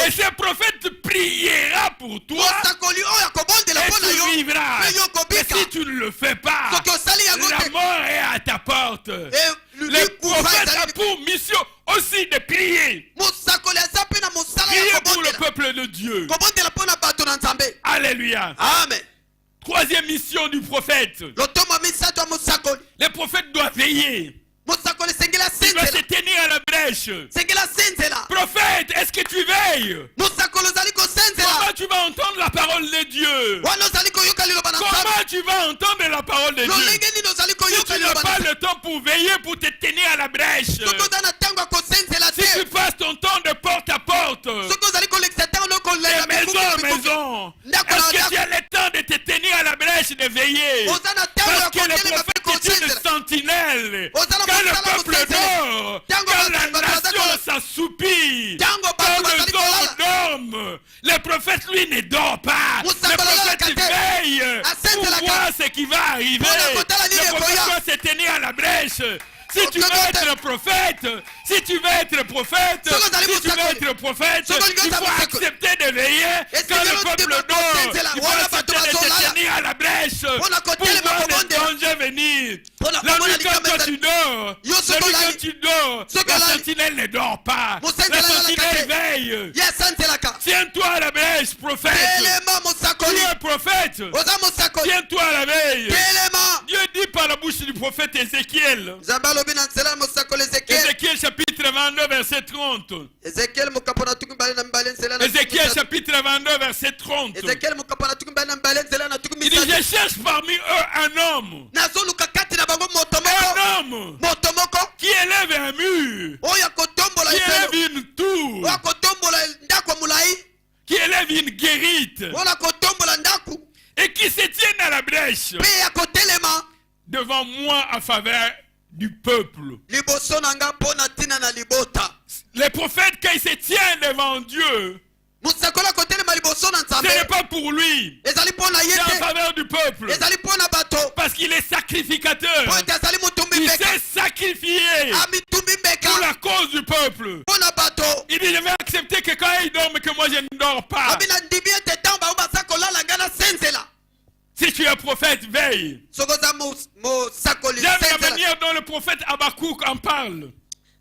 Speaker 1: Et ce prophète priera pour toi
Speaker 2: mosakoli oyo akobondela
Speaker 1: et
Speaker 2: mpo na
Speaker 1: tu
Speaker 2: yo
Speaker 1: vivras.
Speaker 2: mpe yo
Speaker 1: Et
Speaker 2: okobika
Speaker 1: si tu ne le fais pas,
Speaker 2: soki osali yango
Speaker 1: la
Speaker 2: te
Speaker 1: mort est à ta porte. Le
Speaker 2: likufa
Speaker 1: prophète a
Speaker 2: ezali
Speaker 1: pour mission aussi de prier.
Speaker 2: mosakoli aza mpe na mosala
Speaker 1: Prier
Speaker 2: ya
Speaker 1: pour le
Speaker 2: kobondela
Speaker 1: peuple de Dieu.
Speaker 2: kobondela mpo na bato na nzambe.
Speaker 1: Alléluia.
Speaker 2: Amen.
Speaker 1: Troisième mission du prophète.
Speaker 2: lotomo ya misato ya mosakoli
Speaker 1: Le prophète doit veiller.
Speaker 2: mosakoli esengeli
Speaker 1: Il doit se
Speaker 2: asenzela
Speaker 1: tenir à la brèche.
Speaker 2: esengeli asenzela
Speaker 1: Prophète, est-ce que tu veilles?
Speaker 2: mosakoli ozali kosenzela
Speaker 1: Comment tu vas entendre la parole de Dieu?
Speaker 2: wana ozali koyoka liloba na nzambe
Speaker 1: Comment tu vas entendre la parole de Dieu?
Speaker 2: lolenge nini ozali
Speaker 1: Si
Speaker 2: koyoka
Speaker 1: tu n'as
Speaker 2: liloba
Speaker 1: pas
Speaker 2: na
Speaker 1: le temps pour veiller, pour te tenir à la brèche,
Speaker 2: soki oza na ntango ya kosenzela
Speaker 1: si
Speaker 2: te
Speaker 1: tu passes ton temps de porte à porte,
Speaker 2: soki ozali kolekisa ntango no
Speaker 1: de
Speaker 2: kolela
Speaker 1: maison en maison, est-ce que tu as le temps de te tenir à la brèche, de veiller?
Speaker 2: oza na ntango ya
Speaker 1: Parce que le
Speaker 2: kotelema mpe
Speaker 1: prophète est une
Speaker 2: kosenzela
Speaker 1: sentinelle.
Speaker 2: oza na
Speaker 1: Quand le
Speaker 2: mosala
Speaker 1: peuple
Speaker 2: kosenzela
Speaker 1: dort,
Speaker 2: Tango
Speaker 1: quand la
Speaker 2: bato baza
Speaker 1: nation
Speaker 2: kolala.
Speaker 1: s'assoupit,
Speaker 2: Tango bato
Speaker 1: quand
Speaker 2: bazali
Speaker 1: le
Speaker 2: kolala.
Speaker 1: temps dorme, le prophète lui ne dort pas. Le
Speaker 2: Musakolo
Speaker 1: prophète
Speaker 2: la kate.
Speaker 1: veille
Speaker 2: Asente
Speaker 1: pour
Speaker 2: la
Speaker 1: voir ce qui va arriver.
Speaker 2: Pona kotala nini
Speaker 1: Le prophète
Speaker 2: ekoya.
Speaker 1: doit se tenir à la brèche. Si tu veux
Speaker 2: Okokote.
Speaker 1: être prophète, si tu veux être prophète,
Speaker 2: Soko zali
Speaker 1: si tu veux
Speaker 2: musakoli.
Speaker 1: être prophète,
Speaker 2: Soko
Speaker 1: il
Speaker 2: lingota
Speaker 1: faut
Speaker 2: musakoli.
Speaker 1: accepter de veiller
Speaker 2: Esi
Speaker 1: quand le
Speaker 2: lelo
Speaker 1: peuple
Speaker 2: ndima
Speaker 1: dort.
Speaker 2: kosenzela.
Speaker 1: Il faut
Speaker 2: Wana
Speaker 1: accepter
Speaker 2: bato
Speaker 1: de se
Speaker 2: bazolala.
Speaker 1: tenir à la brèche
Speaker 2: Pona
Speaker 1: pour
Speaker 2: kotelema
Speaker 1: voir les
Speaker 2: kobondela.
Speaker 1: dangers venir.
Speaker 2: Pona
Speaker 1: La
Speaker 2: komona
Speaker 1: nuit quand
Speaker 2: likambo
Speaker 1: toi
Speaker 2: ezali.
Speaker 1: tu dors,
Speaker 2: Yo
Speaker 1: la
Speaker 2: soko
Speaker 1: nuit
Speaker 2: lali.
Speaker 1: quand tu dors,
Speaker 2: Soko
Speaker 1: la
Speaker 2: lali.
Speaker 1: sentinelle ne dort pas.
Speaker 2: Mosenzela
Speaker 1: La
Speaker 2: lala
Speaker 1: sentinelle
Speaker 2: kate.
Speaker 1: veille.
Speaker 2: ye asenzelaka
Speaker 1: Tiens-toi à la brèche, prophète.
Speaker 2: telema
Speaker 1: Tu
Speaker 2: mosakoli
Speaker 1: es prophète.
Speaker 2: oza mosakoli
Speaker 1: Tiens-toi à la veille.
Speaker 2: telema
Speaker 1: Dieu dit par la bouche du prophète Ézéchiel.
Speaker 2: nzambe alobi na nzela ya mosakoli ezekiel
Speaker 1: Ézéchiel chapitre 22 verset 30.
Speaker 2: ezekiel mokapo na tuku mibale na mibale nzela na tuku
Speaker 1: Ézéchiel
Speaker 2: misatu.
Speaker 1: chapitre 22 verset 30.
Speaker 2: ezekiel mokapo na tuku mibale na mibale nzela na tuku
Speaker 1: Il dit,
Speaker 2: misatu.
Speaker 1: je cherche parmi eux un homme.
Speaker 2: nazoluka kati na bango moto
Speaker 1: Un
Speaker 2: moko
Speaker 1: homme
Speaker 2: moto moko
Speaker 1: qui élève un mur.
Speaker 2: oyo akotombola
Speaker 1: Qui
Speaker 2: efelo
Speaker 1: élève une tour.
Speaker 2: oyo akotombola ndako ya molai
Speaker 1: Qui élève une guérite.
Speaker 2: oyo akotombola ndako
Speaker 1: Et qui se tienne à la brèche
Speaker 2: mpe akotelema
Speaker 1: devant moi en faveur du peuple.
Speaker 2: liboso na nga mpo na ntina na libota
Speaker 1: Les prophètes, quand ils se tiennent devant Dieu,
Speaker 2: mosakoli akotelema liboso na
Speaker 1: ce
Speaker 2: nzambe
Speaker 1: n'est pas pour lui,
Speaker 2: ezali mpo na ye
Speaker 1: c'est en
Speaker 2: te
Speaker 1: faveur du peuple.
Speaker 2: ezali mpo na bato
Speaker 1: Parce qu'il est sacrificateur.
Speaker 2: mpo ete azali motumbi
Speaker 1: Il
Speaker 2: mbeka
Speaker 1: s'est sacrifié
Speaker 2: amitumbi mbeka
Speaker 1: pour la cause du peuple.
Speaker 2: mpo na bato
Speaker 1: Il dit, je vais accepter que quand il dorme, que moi je ne dors pas.
Speaker 2: abi na ndimi ete ntango bango baza kolala nga nasenzela
Speaker 1: Si tu es prophète, veille.
Speaker 2: soki oza mosakoli
Speaker 1: J'aime la
Speaker 2: senzela
Speaker 1: manière dont le prophète Habakkuk en parle.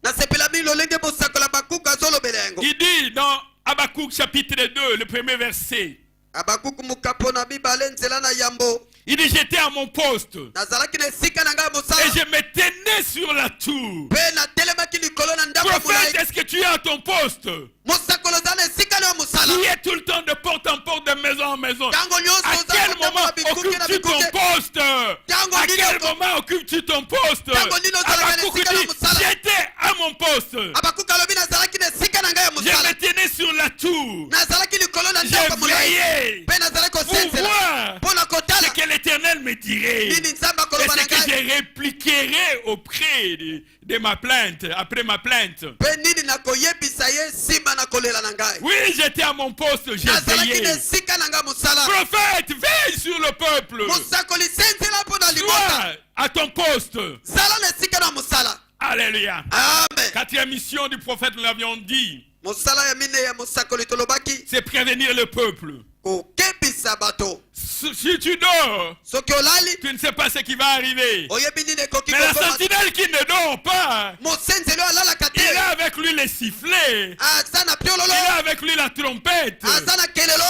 Speaker 2: nasepela mingi lolenge mosakoli abakuku azolobela yango
Speaker 1: Il dit dans Habakkuk chapitre 2, le premier verset,
Speaker 2: abakuku mokapo na mibale nzela na yambo
Speaker 1: il dit, j'étais à mon poste
Speaker 2: nazalaki na esika na ngai ya
Speaker 1: et
Speaker 2: mosala
Speaker 1: je me tenais sur la tour.
Speaker 2: mpe natelemaki likolo na ndako ya
Speaker 1: Prophète,
Speaker 2: molai
Speaker 1: est-ce que tu es à ton poste?
Speaker 2: mosakoli oza na esika na yo mosala
Speaker 1: Tu es tout le temps de porte en porte, de maison en maison.
Speaker 2: ntango nyonso
Speaker 1: À
Speaker 2: oza
Speaker 1: quel
Speaker 2: kotambola
Speaker 1: moment
Speaker 2: bikuke na
Speaker 1: occupes-tu ton
Speaker 2: bikuke
Speaker 1: poste?
Speaker 2: Tango
Speaker 1: À
Speaker 2: nini
Speaker 1: quel
Speaker 2: oko-
Speaker 1: moment occupes-tu ton poste?
Speaker 2: Tango nini ozalaka na
Speaker 1: Habakkuk
Speaker 2: esika na
Speaker 1: dit,
Speaker 2: mosala.
Speaker 1: j'étais à mon poste.
Speaker 2: abakuku alobi nazalaki na esika na ngai ya
Speaker 1: Je
Speaker 2: mosala
Speaker 1: me tenais sur la tour.
Speaker 2: nazalaki likolo na ndako ya
Speaker 1: J'ai
Speaker 2: molai
Speaker 1: veillé
Speaker 2: mpe nazalaki
Speaker 1: pour
Speaker 2: kosenzela
Speaker 1: voir
Speaker 2: mpo na
Speaker 1: ce
Speaker 2: kotala
Speaker 1: que l'Éternel me dirait.
Speaker 2: nini nzambe
Speaker 1: Et
Speaker 2: akoloba
Speaker 1: ce
Speaker 2: na
Speaker 1: que
Speaker 2: ngai
Speaker 1: je répliquerai auprès de ma plainte, après ma plainte.
Speaker 2: mpe nini nakoyebisa ye nsima na kolela na ngai
Speaker 1: Oui, j'étais à mon poste, j'ai
Speaker 2: nazalaki
Speaker 1: veillé.
Speaker 2: na esika na ngai mosala
Speaker 1: Prophète, veille sur le peuple.
Speaker 2: mosakoli senzela mpo na libota
Speaker 1: Sois à ton poste.
Speaker 2: zala na esika na mosala
Speaker 1: Alléluia.
Speaker 2: amen
Speaker 1: Quatrième mission du prophète, nous l'avions dit,
Speaker 2: mosala ya mine ya mosakoli tolobaki
Speaker 1: c'est prévenir le peuple.
Speaker 2: kokebisa bato
Speaker 1: Si tu dors,
Speaker 2: soki olali
Speaker 1: tu ne sais pas ce qui va arriver.
Speaker 2: oyebi nini ekoki
Speaker 1: Mais la
Speaker 2: kokoma
Speaker 1: sentinelle qui ne dort pas,
Speaker 2: mosenzeli oyo alalaka
Speaker 1: il
Speaker 2: te
Speaker 1: a avec lui les sifflets,
Speaker 2: aza na
Speaker 1: il
Speaker 2: piololo
Speaker 1: a avec lui la trompette.
Speaker 2: aza na kelelo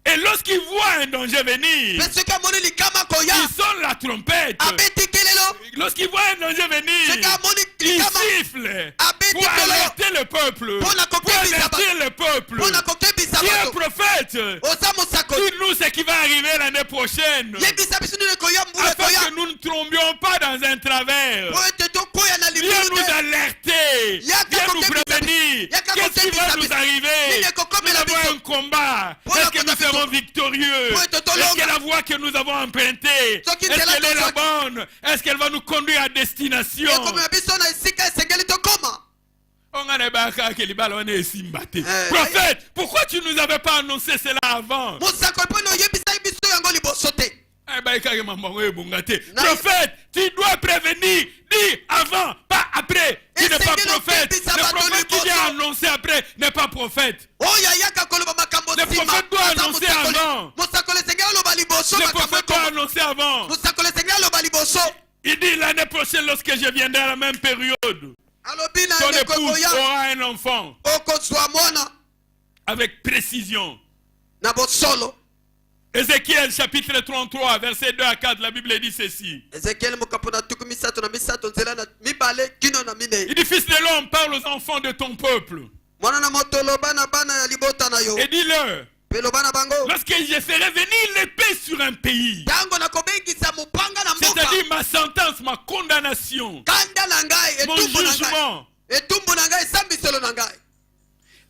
Speaker 1: Et lorsqu'il voit un danger venir,
Speaker 2: mpe soki amoni likama koya
Speaker 1: il sonne la trompette.
Speaker 2: abeti kelelo
Speaker 1: Lorsqu'il voit un danger venir,
Speaker 2: soki amoni
Speaker 1: il
Speaker 2: likama
Speaker 1: siffle
Speaker 2: abeti
Speaker 1: pour
Speaker 2: kelelo
Speaker 1: alerter le peuple,
Speaker 2: Pour la
Speaker 1: pour
Speaker 2: kokebisa
Speaker 1: avertir le peuple.
Speaker 2: mpo na kokebisa
Speaker 1: Tu es
Speaker 2: bato
Speaker 1: prophète.
Speaker 2: oza mosakoli
Speaker 1: Dis-nous ce qui va arriver l'année prochaine,
Speaker 2: yebisa biso nini ekoya mbula
Speaker 1: afin
Speaker 2: ekoya
Speaker 1: que nous ne tombions pas dans un travers.
Speaker 2: po ete tokoya na
Speaker 1: Viens
Speaker 2: libulu
Speaker 1: nous
Speaker 2: te
Speaker 1: alerter,
Speaker 2: Yaka
Speaker 1: viens nous
Speaker 2: kokebisa
Speaker 1: prévenir.
Speaker 2: Yaka
Speaker 1: Qu'est-ce qui va
Speaker 2: kokebisa
Speaker 1: nous
Speaker 2: biso.
Speaker 1: arriver?
Speaker 2: Nini ekokomela
Speaker 1: Nous avons
Speaker 2: biso.
Speaker 1: un combat.
Speaker 2: Pour la
Speaker 1: Est-ce que nous
Speaker 2: kota
Speaker 1: serons
Speaker 2: biso.
Speaker 1: victorieux?
Speaker 2: Pour être
Speaker 1: Est-ce
Speaker 2: tolonga.
Speaker 1: que la voie que nous avons empruntée,
Speaker 2: Soki
Speaker 1: est-ce
Speaker 2: nzela
Speaker 1: qu'elle est la
Speaker 2: tozwaki.
Speaker 1: bonne? Est-ce qu'elle va nous conduire à destination?
Speaker 2: ekomela biso na esika esengeli tokoma
Speaker 1: Prophète, pourquoi tu ne nous avais pas annoncé cela avant?
Speaker 2: mosakoli mpo na oyebisa biso yango liboso te
Speaker 1: Prophète, tu dois prévenir. Dis avant, pas après qui n'est pas
Speaker 2: Esengeli
Speaker 1: prophète.
Speaker 2: okebisa
Speaker 1: Le
Speaker 2: bato
Speaker 1: prophète qui
Speaker 2: liboso.
Speaker 1: vient annoncer après n'est pas prophète.
Speaker 2: oyo ayaka koloba makambo
Speaker 1: Le
Speaker 2: nsima,
Speaker 1: prophète doit
Speaker 2: aza
Speaker 1: annoncer
Speaker 2: mosakoli.
Speaker 1: avant.
Speaker 2: Mosakoli esengeli aloba liboso
Speaker 1: Le
Speaker 2: makambo
Speaker 1: prophète doit
Speaker 2: ekoma.
Speaker 1: annoncer avant.
Speaker 2: Mosakoli esengeli aloba liboso.
Speaker 1: Il dit l'année prochaine, lorsque je viendrai à la même période,
Speaker 2: alobi na
Speaker 1: ton
Speaker 2: ndeko
Speaker 1: épouse
Speaker 2: koya
Speaker 1: aura un enfant
Speaker 2: okozwa mwana
Speaker 1: avec précision.
Speaker 2: na bosolo.
Speaker 1: Ézéchiel chapitre 33, verset 2 à 4, la Bible dit ceci.
Speaker 2: Ezekiel mokapo na tuku misato na misato nzela na mibale kino na minei.
Speaker 1: Il dit, fils de l'homme, parle aux enfants de ton peuple.
Speaker 2: Mwana na moto loba na bana ya libota na yo.
Speaker 1: Et dis-leur,
Speaker 2: Pe loba na bango.
Speaker 1: lorsque je ferai venir l'épée sur un pays,
Speaker 2: Tango na kobengisa mupanga na mboka.
Speaker 1: c'est-à-dire ma sentence, ma condamnation,
Speaker 2: Kanda na ngai
Speaker 1: mon
Speaker 2: etumbu na ngai.
Speaker 1: jugement,
Speaker 2: Etumbu na ngai sambiselo na ngai.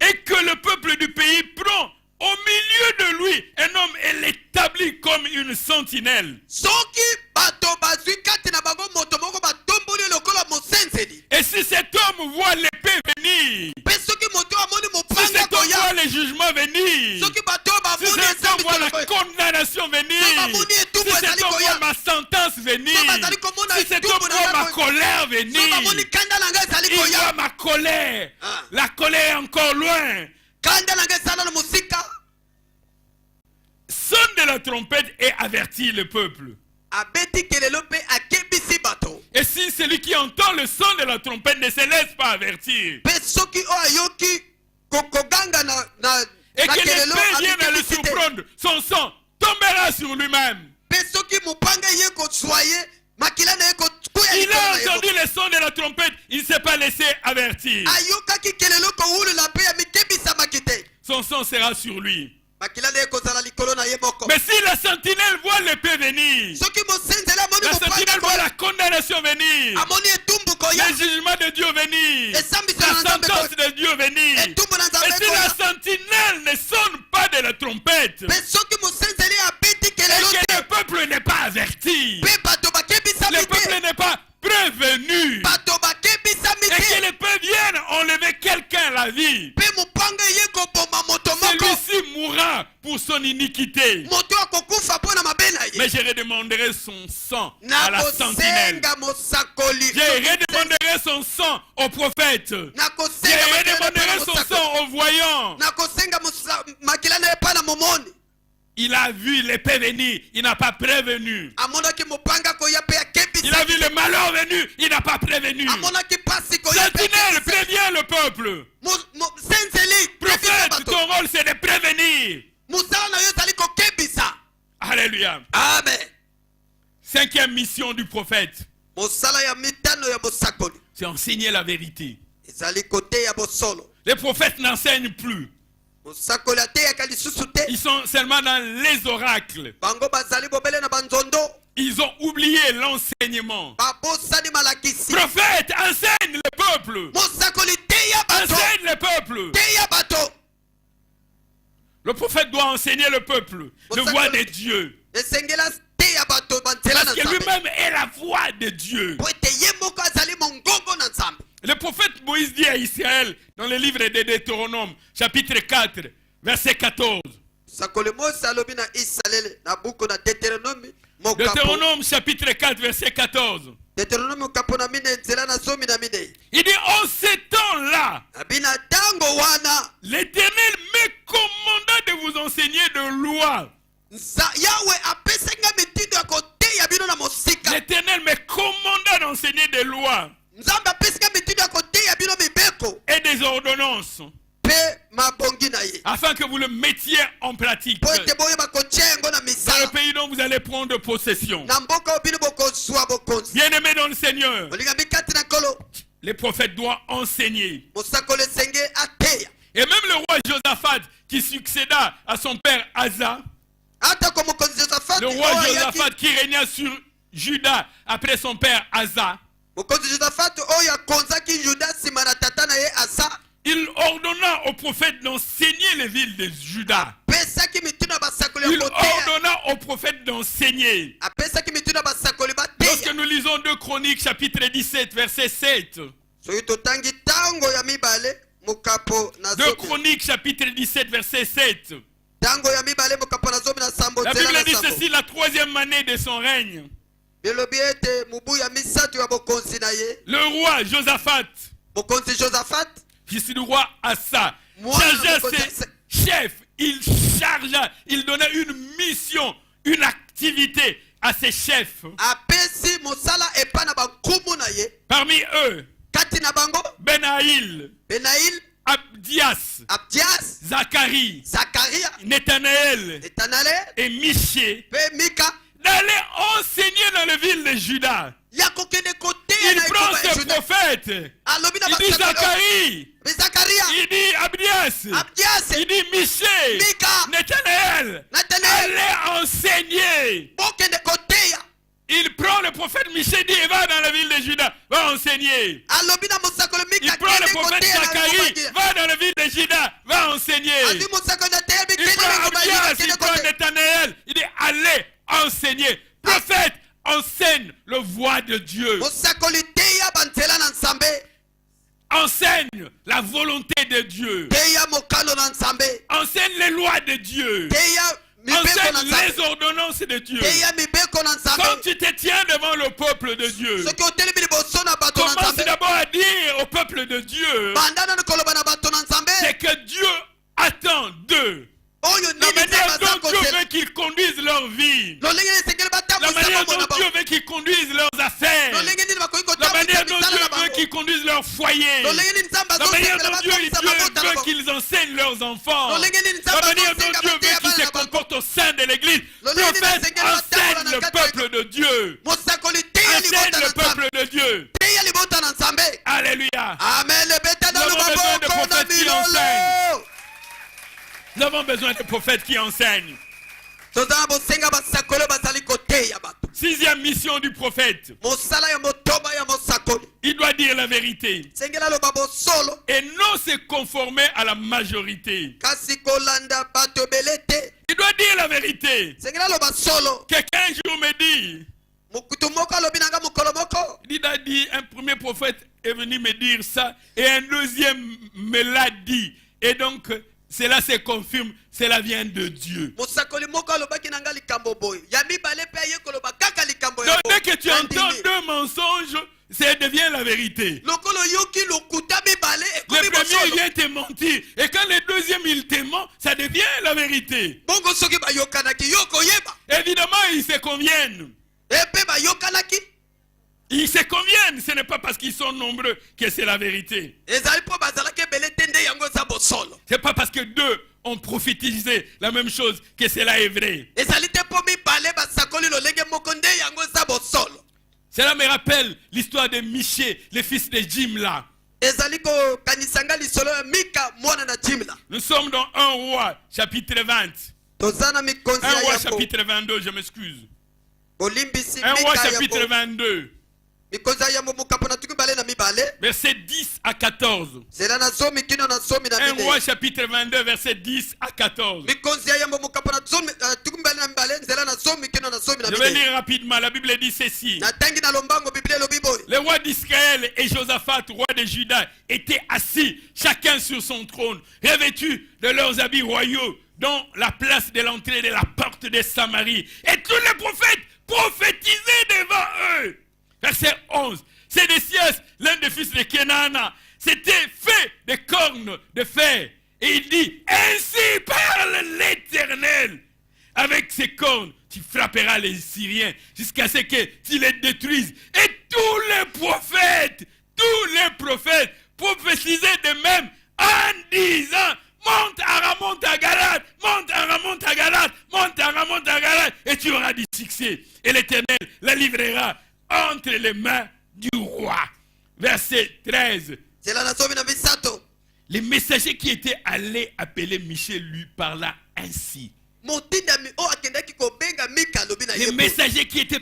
Speaker 1: et que le peuple du pays prend au milieu de lui un homme et l'établit comme une sentinelle.
Speaker 2: Soki bato bazwi kati na bango moto moko batomboli lokola mosenzeli.
Speaker 1: Et si cet homme voit l'épée venir,
Speaker 2: Pe soki moto amoni
Speaker 1: si
Speaker 2: mopanga
Speaker 1: cet homme voit
Speaker 2: koya.
Speaker 1: les jugements venir,
Speaker 2: Soki bato
Speaker 1: si
Speaker 2: bamoni
Speaker 1: cet homme voit la
Speaker 2: esambiselo koya.
Speaker 1: condamnation venir, si cet homme voit ma sentence venir, si cet homme voit ma colère
Speaker 2: Soki
Speaker 1: venir,
Speaker 2: bamoni kanda na ngai ezali
Speaker 1: il voit
Speaker 2: koya.
Speaker 1: ma colère,
Speaker 2: Ah.
Speaker 1: la colère est encore loin,
Speaker 2: Kanda na ngai ezala na mosika.
Speaker 1: sonne de la trompette et avertit le peuple.
Speaker 2: Abeti kelelo pe akebisi bato.
Speaker 1: Et si celui qui entend le son de la trompette ne se laisse pas avertir,
Speaker 2: Pe soki o ayoki koganga na
Speaker 1: et que
Speaker 2: kelelo
Speaker 1: l'épée vienne à le
Speaker 2: akebisi te.
Speaker 1: surprendre, son sang tombera sur lui-même.
Speaker 2: Pe soki mopanga ye kozwaye makila na ye kokuya
Speaker 1: Il
Speaker 2: likolo
Speaker 1: a
Speaker 2: na ye.
Speaker 1: entendu le son de la trompette, il ne s'est pas laissé avertir.
Speaker 2: Ayokaki kelelo kowulula pe ya mikebisamaki te.
Speaker 1: Son sang sera sur lui.
Speaker 2: Makila na ye kozala likolo na ye moko.
Speaker 1: Mais si la sentinelle voit l'épée venir,
Speaker 2: Soki mosenzeli amoni
Speaker 1: la
Speaker 2: mopanga
Speaker 1: sentinelle voit
Speaker 2: koya.
Speaker 1: la condamnation venir,
Speaker 2: Amoni etumbu koya.
Speaker 1: le jugement de Dieu venir,
Speaker 2: Esambiselo
Speaker 1: la
Speaker 2: na nzambe
Speaker 1: sentence
Speaker 2: koya.
Speaker 1: de Dieu venir.
Speaker 2: Etumbu na
Speaker 1: Et
Speaker 2: nzambe
Speaker 1: si la
Speaker 2: koya.
Speaker 1: sentinelle ne sonne pas de la trompette,
Speaker 2: Pe soki mosenzeli abeti
Speaker 1: et
Speaker 2: kelelo
Speaker 1: que
Speaker 2: te.
Speaker 1: le peuple n'est pas averti,
Speaker 2: Pe bato bakebisami
Speaker 1: le
Speaker 2: te.
Speaker 1: peuple n'est pas prévenu,
Speaker 2: Bato bakebisami
Speaker 1: et que
Speaker 2: te.
Speaker 1: l'épée vienne enlever quelqu'un la vie,
Speaker 2: Pe mopanga ye koboma moto moko.
Speaker 1: celui-ci mourra pour son iniquité.
Speaker 2: Moto akokufa mpo na mabe na ye.
Speaker 1: Mais je redemanderai son sang à la sentinelle.
Speaker 2: nakosenga mosakoli.
Speaker 1: Je redemanderai son sang au prophète. Je
Speaker 2: nakosenga
Speaker 1: redemanderai son sang au voyant.
Speaker 2: nakosenga makila na ye mpa na momoni.
Speaker 1: Il a vu l'épée venir, il n'a pas prévenu.
Speaker 2: amonaki mopanga koya mpe
Speaker 1: Il a vu
Speaker 2: akebisa.
Speaker 1: le malheur venir, il n'a pas prévenu.
Speaker 2: amonaki pasi koya mpe
Speaker 1: Sentinelle,
Speaker 2: akebisa.
Speaker 1: préviens le peuple.
Speaker 2: senzeli kebisa
Speaker 1: Prophète,
Speaker 2: bato.
Speaker 1: ton rôle c'est de prévenir.
Speaker 2: mosala na yo ezali kokebisa.
Speaker 1: Alléluia.
Speaker 2: amen.
Speaker 1: Cinquième mission du prophète,
Speaker 2: mosala ya mitano ya bosakoli
Speaker 1: c'est enseigner la vérité.
Speaker 2: ezali koteya bosolo.
Speaker 1: Les prophètes n'enseignent plus.
Speaker 2: mosakoli ateyaka lisusu te.
Speaker 1: Ils sont seulement dans les oracles.
Speaker 2: bango bazali bobele na banzondo.
Speaker 1: Ils ont oublié l'enseignement.
Speaker 2: babosani malakisi.
Speaker 1: Prophète, enseigne le peuple.
Speaker 2: mosakoli teya bato.
Speaker 1: Enseigne le peuple.
Speaker 2: teya bato.
Speaker 1: Le prophète doit enseigner le peuple, le voix de Dieu.
Speaker 2: esengela teya bato banzela
Speaker 1: Parce
Speaker 2: na
Speaker 1: que
Speaker 2: nzambe.
Speaker 1: lui-même est la voix de Dieu.
Speaker 2: po ete ye moko azali mongongo na nzambe.
Speaker 1: Le prophète Moïse dit à Israël, dans le livre de Deutéronome, chapitre 4, verset 14.
Speaker 2: sakoli mose alobi na israele na buku na deuteronomi mokapo.
Speaker 1: Deutéronome, chapitre 4, verset 14.
Speaker 2: deuteronomi mokapo na mine nzela na zomi na minei.
Speaker 1: Il dit, en ce temps-là,
Speaker 2: abina ntango wana
Speaker 1: l'Éternel me commanda de vous enseigner de loi.
Speaker 2: yawe apesenga mitindo ya koteya bino na mosika.
Speaker 1: L'Éternel me commanda d'enseigner des lois
Speaker 2: nzambe apesenga mitindo ya koteya bino mibeko
Speaker 1: et des ordonnances,
Speaker 2: mpe mabongi na ye
Speaker 1: afin que vous le mettiez en pratique
Speaker 2: po ete boyeba kotia yango na
Speaker 1: dans le
Speaker 2: misala
Speaker 1: pays dont vous allez prendre possession.
Speaker 2: na mboka oyo bino bokozwa bokonzi.
Speaker 1: Bien-aimés dans le Seigneur,
Speaker 2: olingami kati na nkolo
Speaker 1: les prophètes doivent enseigner.
Speaker 2: mosakoli esenge ateya.
Speaker 1: Et même le roi Josaphat, qui succéda à son père Asa,
Speaker 2: atako mokonzi josafati
Speaker 1: le roi
Speaker 2: oyo ayaki.
Speaker 1: Josaphat qui régna sur Juda après son père Asa,
Speaker 2: mokonzi josafati oyo akonzaki juda nsima na tata na ye asa.
Speaker 1: il ordonna aux prophètes d'enseigner les villes de Juda.
Speaker 2: apesaki mitindo ya basakoli
Speaker 1: Il
Speaker 2: ya koteya.
Speaker 1: ordonna aux prophètes d'enseigner.
Speaker 2: apesaki mitindo ya basakoli
Speaker 1: Lorsque
Speaker 2: bateya.
Speaker 1: nous lisons 2 Chroniques, chapitre 17, verset 7.
Speaker 2: soki totangi ntango ya mibale mokapo na
Speaker 1: 2
Speaker 2: zomi.
Speaker 1: Chroniques, chapitre 17, verset 7.
Speaker 2: ntango ya mibale mokapo na zomi na sambo
Speaker 1: La
Speaker 2: nzela
Speaker 1: Bible
Speaker 2: na
Speaker 1: dit
Speaker 2: sambo.
Speaker 1: ceci, la 3e année de son règne.
Speaker 2: bilobi ete mobu ya misato ya bokonzi na ye.
Speaker 1: Le roi roi Josaphat,
Speaker 2: mokonzi Josaphat
Speaker 1: fils du roi Asa,
Speaker 2: Moi,
Speaker 1: chargea
Speaker 2: mokonzi
Speaker 1: ses chefs, il donnait une mission, une activité à ses chefs.
Speaker 2: apesi mosala epa na bankumu na ye
Speaker 1: Parmi eux,
Speaker 2: kati na bango
Speaker 1: Benaïl,
Speaker 2: Benaïl,
Speaker 1: Abdias,
Speaker 2: Abdias,
Speaker 1: Zacharie,
Speaker 2: Zacharia,
Speaker 1: Nathanaël
Speaker 2: Netanel
Speaker 1: et Michée
Speaker 2: pe Mika
Speaker 1: d'aller enseigner dans les villes de Juda.
Speaker 2: ya kokende kote
Speaker 1: Il
Speaker 2: na
Speaker 1: prend
Speaker 2: ekoba ya
Speaker 1: ses
Speaker 2: Juda
Speaker 1: prophètes.
Speaker 2: alobi na
Speaker 1: Il dit
Speaker 2: basakoli
Speaker 1: Zacharie,
Speaker 2: pe Zacharia
Speaker 1: il dit Abdias,
Speaker 2: Abdias
Speaker 1: il dit Michée,
Speaker 2: Mika
Speaker 1: Nathanaël,
Speaker 2: Nathanael
Speaker 1: allez enseigner.
Speaker 2: bokende kote ya
Speaker 1: Il prend le prophète Michée, dit va dans la ville de Juda, va enseigner.
Speaker 2: alobi na mosakoli
Speaker 1: Il
Speaker 2: Mika
Speaker 1: prend le
Speaker 2: kende
Speaker 1: prophète
Speaker 2: kote ya na
Speaker 1: Zacharie,
Speaker 2: ekoba
Speaker 1: va dans la ville de Juda, va enseigner.
Speaker 2: adi mosakoli na teyebi
Speaker 1: Il
Speaker 2: kende na
Speaker 1: prend
Speaker 2: ekoba ya
Speaker 1: Abdias,
Speaker 2: kende
Speaker 1: il prend
Speaker 2: kote
Speaker 1: Nathanaël, il dit allez enseigner. Prophète, enseigne le voie de Dieu.
Speaker 2: mosakoli teya banzela na nzambe
Speaker 1: Enseigne la volonté de Dieu.
Speaker 2: teya mokano na nzambe
Speaker 1: Enseigne les lois de Dieu.
Speaker 2: teya mibeko na
Speaker 1: Enseigne
Speaker 2: nzambe
Speaker 1: les ordonnances de Dieu.
Speaker 2: teya mibeko na
Speaker 1: Quand
Speaker 2: nzambe
Speaker 1: tu te tiens devant le peuple de Dieu,
Speaker 2: soki otelemi liboso na bato na
Speaker 1: commence
Speaker 2: nzambe
Speaker 1: d'abord à dire au peuple de Dieu
Speaker 2: banda nani koloba na bato na nzambe
Speaker 1: c'est que Dieu attend d'eux.
Speaker 2: oyo
Speaker 1: La
Speaker 2: nini
Speaker 1: manière
Speaker 2: nzambe aza
Speaker 1: dont Dieu
Speaker 2: kosela
Speaker 1: veut qu'ils conduisent leur vie.
Speaker 2: lolenge nini esengeli
Speaker 1: La
Speaker 2: batambwisa
Speaker 1: manière
Speaker 2: bombo na
Speaker 1: dont Dieu
Speaker 2: bango
Speaker 1: veut qu'ils conduisent leurs affaires.
Speaker 2: lolenge nini bakoki
Speaker 1: La manière
Speaker 2: kotambwisa
Speaker 1: dont
Speaker 2: misala
Speaker 1: Dieu
Speaker 2: na
Speaker 1: veut
Speaker 2: bango
Speaker 1: qu'ils conduisent leur foyer.
Speaker 2: lolenge nini nzambe
Speaker 1: La manière
Speaker 2: azosengela
Speaker 1: dont Dieu
Speaker 2: batambwisa mabota na
Speaker 1: veut
Speaker 2: bango
Speaker 1: qu'ils enseignent leurs enfants.
Speaker 2: lolenge nini
Speaker 1: La
Speaker 2: nzambe
Speaker 1: manière dont
Speaker 2: azosenga
Speaker 1: Dieu veut
Speaker 2: bateya
Speaker 1: qu'ils
Speaker 2: bana
Speaker 1: se
Speaker 2: na bango
Speaker 1: comportent au sein de l'église.
Speaker 2: Lolenge nini
Speaker 1: Prophète,
Speaker 2: nasengeli batambola
Speaker 1: enseigne
Speaker 2: na
Speaker 1: le
Speaker 2: kati ya
Speaker 1: peuple de Dieu.
Speaker 2: mosakoli teya
Speaker 1: Enseigne
Speaker 2: libota na
Speaker 1: le
Speaker 2: nzambe
Speaker 1: peuple de Dieu.
Speaker 2: teya libota na nzambe
Speaker 1: Alléluia.
Speaker 2: amen ebeta
Speaker 1: Nous
Speaker 2: nanu
Speaker 1: avons besoin de
Speaker 2: maboko na
Speaker 1: prophètes qui
Speaker 2: milolo
Speaker 1: Nous avons besoin de prophètes qui enseignent.
Speaker 2: toza na bosenga basakoli bazali koteya bato
Speaker 1: Sixième mission du prophète.
Speaker 2: mosala ya motoba ya mosakoli
Speaker 1: Il doit dire la vérité
Speaker 2: sengeli aloba bosolo
Speaker 1: et non se conformer à la majorité.
Speaker 2: kasi kolanda bato ebele te
Speaker 1: Il doit dire la vérité.
Speaker 2: sengeli aloba solo
Speaker 1: Quelqu'un un jour me dit,
Speaker 2: mokutu moko alobi nanga mokolo moko
Speaker 1: il a dit, un premier prophète est venu me dire ça et un deuxième me l'a dit. Et donc, cela se confirme, cela vient de Dieu.
Speaker 2: mosakoli moko alobaki nanga likambo boye ya mibale mpe aye koloba kaka likambo ya
Speaker 1: Donc,
Speaker 2: boye.
Speaker 1: dès que tu entends deux mensonges, ça devient la vérité.
Speaker 2: lokolo yoki lokuta mibale
Speaker 1: Le
Speaker 2: ekomi
Speaker 1: premier
Speaker 2: bosolo
Speaker 1: vient te mentir. Et quand le deuxième il te ment, ça devient la vérité.
Speaker 2: bongo soki bayokanaki yo koyeba
Speaker 1: Évidemment, ils se conviennent.
Speaker 2: epe bayokanaki
Speaker 1: Ils se conviennent. Ce n'est pas parce qu'ils sont nombreux que c'est la vérité.
Speaker 2: ezali mpo bazalaki ebele te nde yango eza bosolo
Speaker 1: Ce n'est pas parce que deux ont prophétisé la même chose que cela est vrai.
Speaker 2: ezali te mpo mibale basakoli lolenge moko nde yango eza bosolo
Speaker 1: Cela me rappelle l'histoire de Michée, le fils de Jimla.
Speaker 2: ezali kokanisa nga lisolo ya mika mwana na jimla
Speaker 1: Nous sommes dans 1 roi, chapitre 20.
Speaker 2: toza na mikonzi
Speaker 1: 1
Speaker 2: ya
Speaker 1: roi,
Speaker 2: yambo
Speaker 1: chapitre 22, je m'excuse.
Speaker 2: bolimbisi
Speaker 1: 1 roi,
Speaker 2: mika
Speaker 1: chapitre
Speaker 2: yambo
Speaker 1: 22,
Speaker 2: mikonzi ya yambo mokapo na tuki mibale na mibale
Speaker 1: verset 10 à 14.
Speaker 2: zela na zomi kino na zomi na
Speaker 1: 1 roi,
Speaker 2: minei
Speaker 1: chapitre 22, verset 10 à 14.
Speaker 2: mikonzi ya yambo mokapo na tuki mibale na mibale nzela na zomi kino na zomi na
Speaker 1: Je vais
Speaker 2: minei
Speaker 1: lire rapidement. La Bible dit ceci.
Speaker 2: natangi na lombango biblia elobi boye
Speaker 1: Les rois d'Israël et Josaphat, roi de Juda, étaient assis, chacun sur son trône, revêtus de leurs habits royaux, dans la place de l'entrée de la porte de Samarie. Et tous les prophètes prophétisaient devant eux. Verset 11. Sédécias, l'un des fils de Kenana, s'était fait des cornes de fer. Et il dit, ainsi parle l'Éternel. Avec ses cornes, tu frapperas les Syriens jusqu'à ce que tu les détruises. Et tous les prophètes prophétisaient de même en disant, monte à Ramonte à Galate, monte à Ramonte à Galate, monte à Ramonte à Galate, et tu auras du succès. Et l'Éternel la livrera entre les mains du roi. Verset 13.
Speaker 2: zela na zomi na misato
Speaker 1: Les messagers qui étaient allés appeler Michée lui parla ainsi.
Speaker 2: motindami oyo akendaki kobenga mika alobi na
Speaker 1: Les
Speaker 2: ye boye.
Speaker 1: messagers qui étaient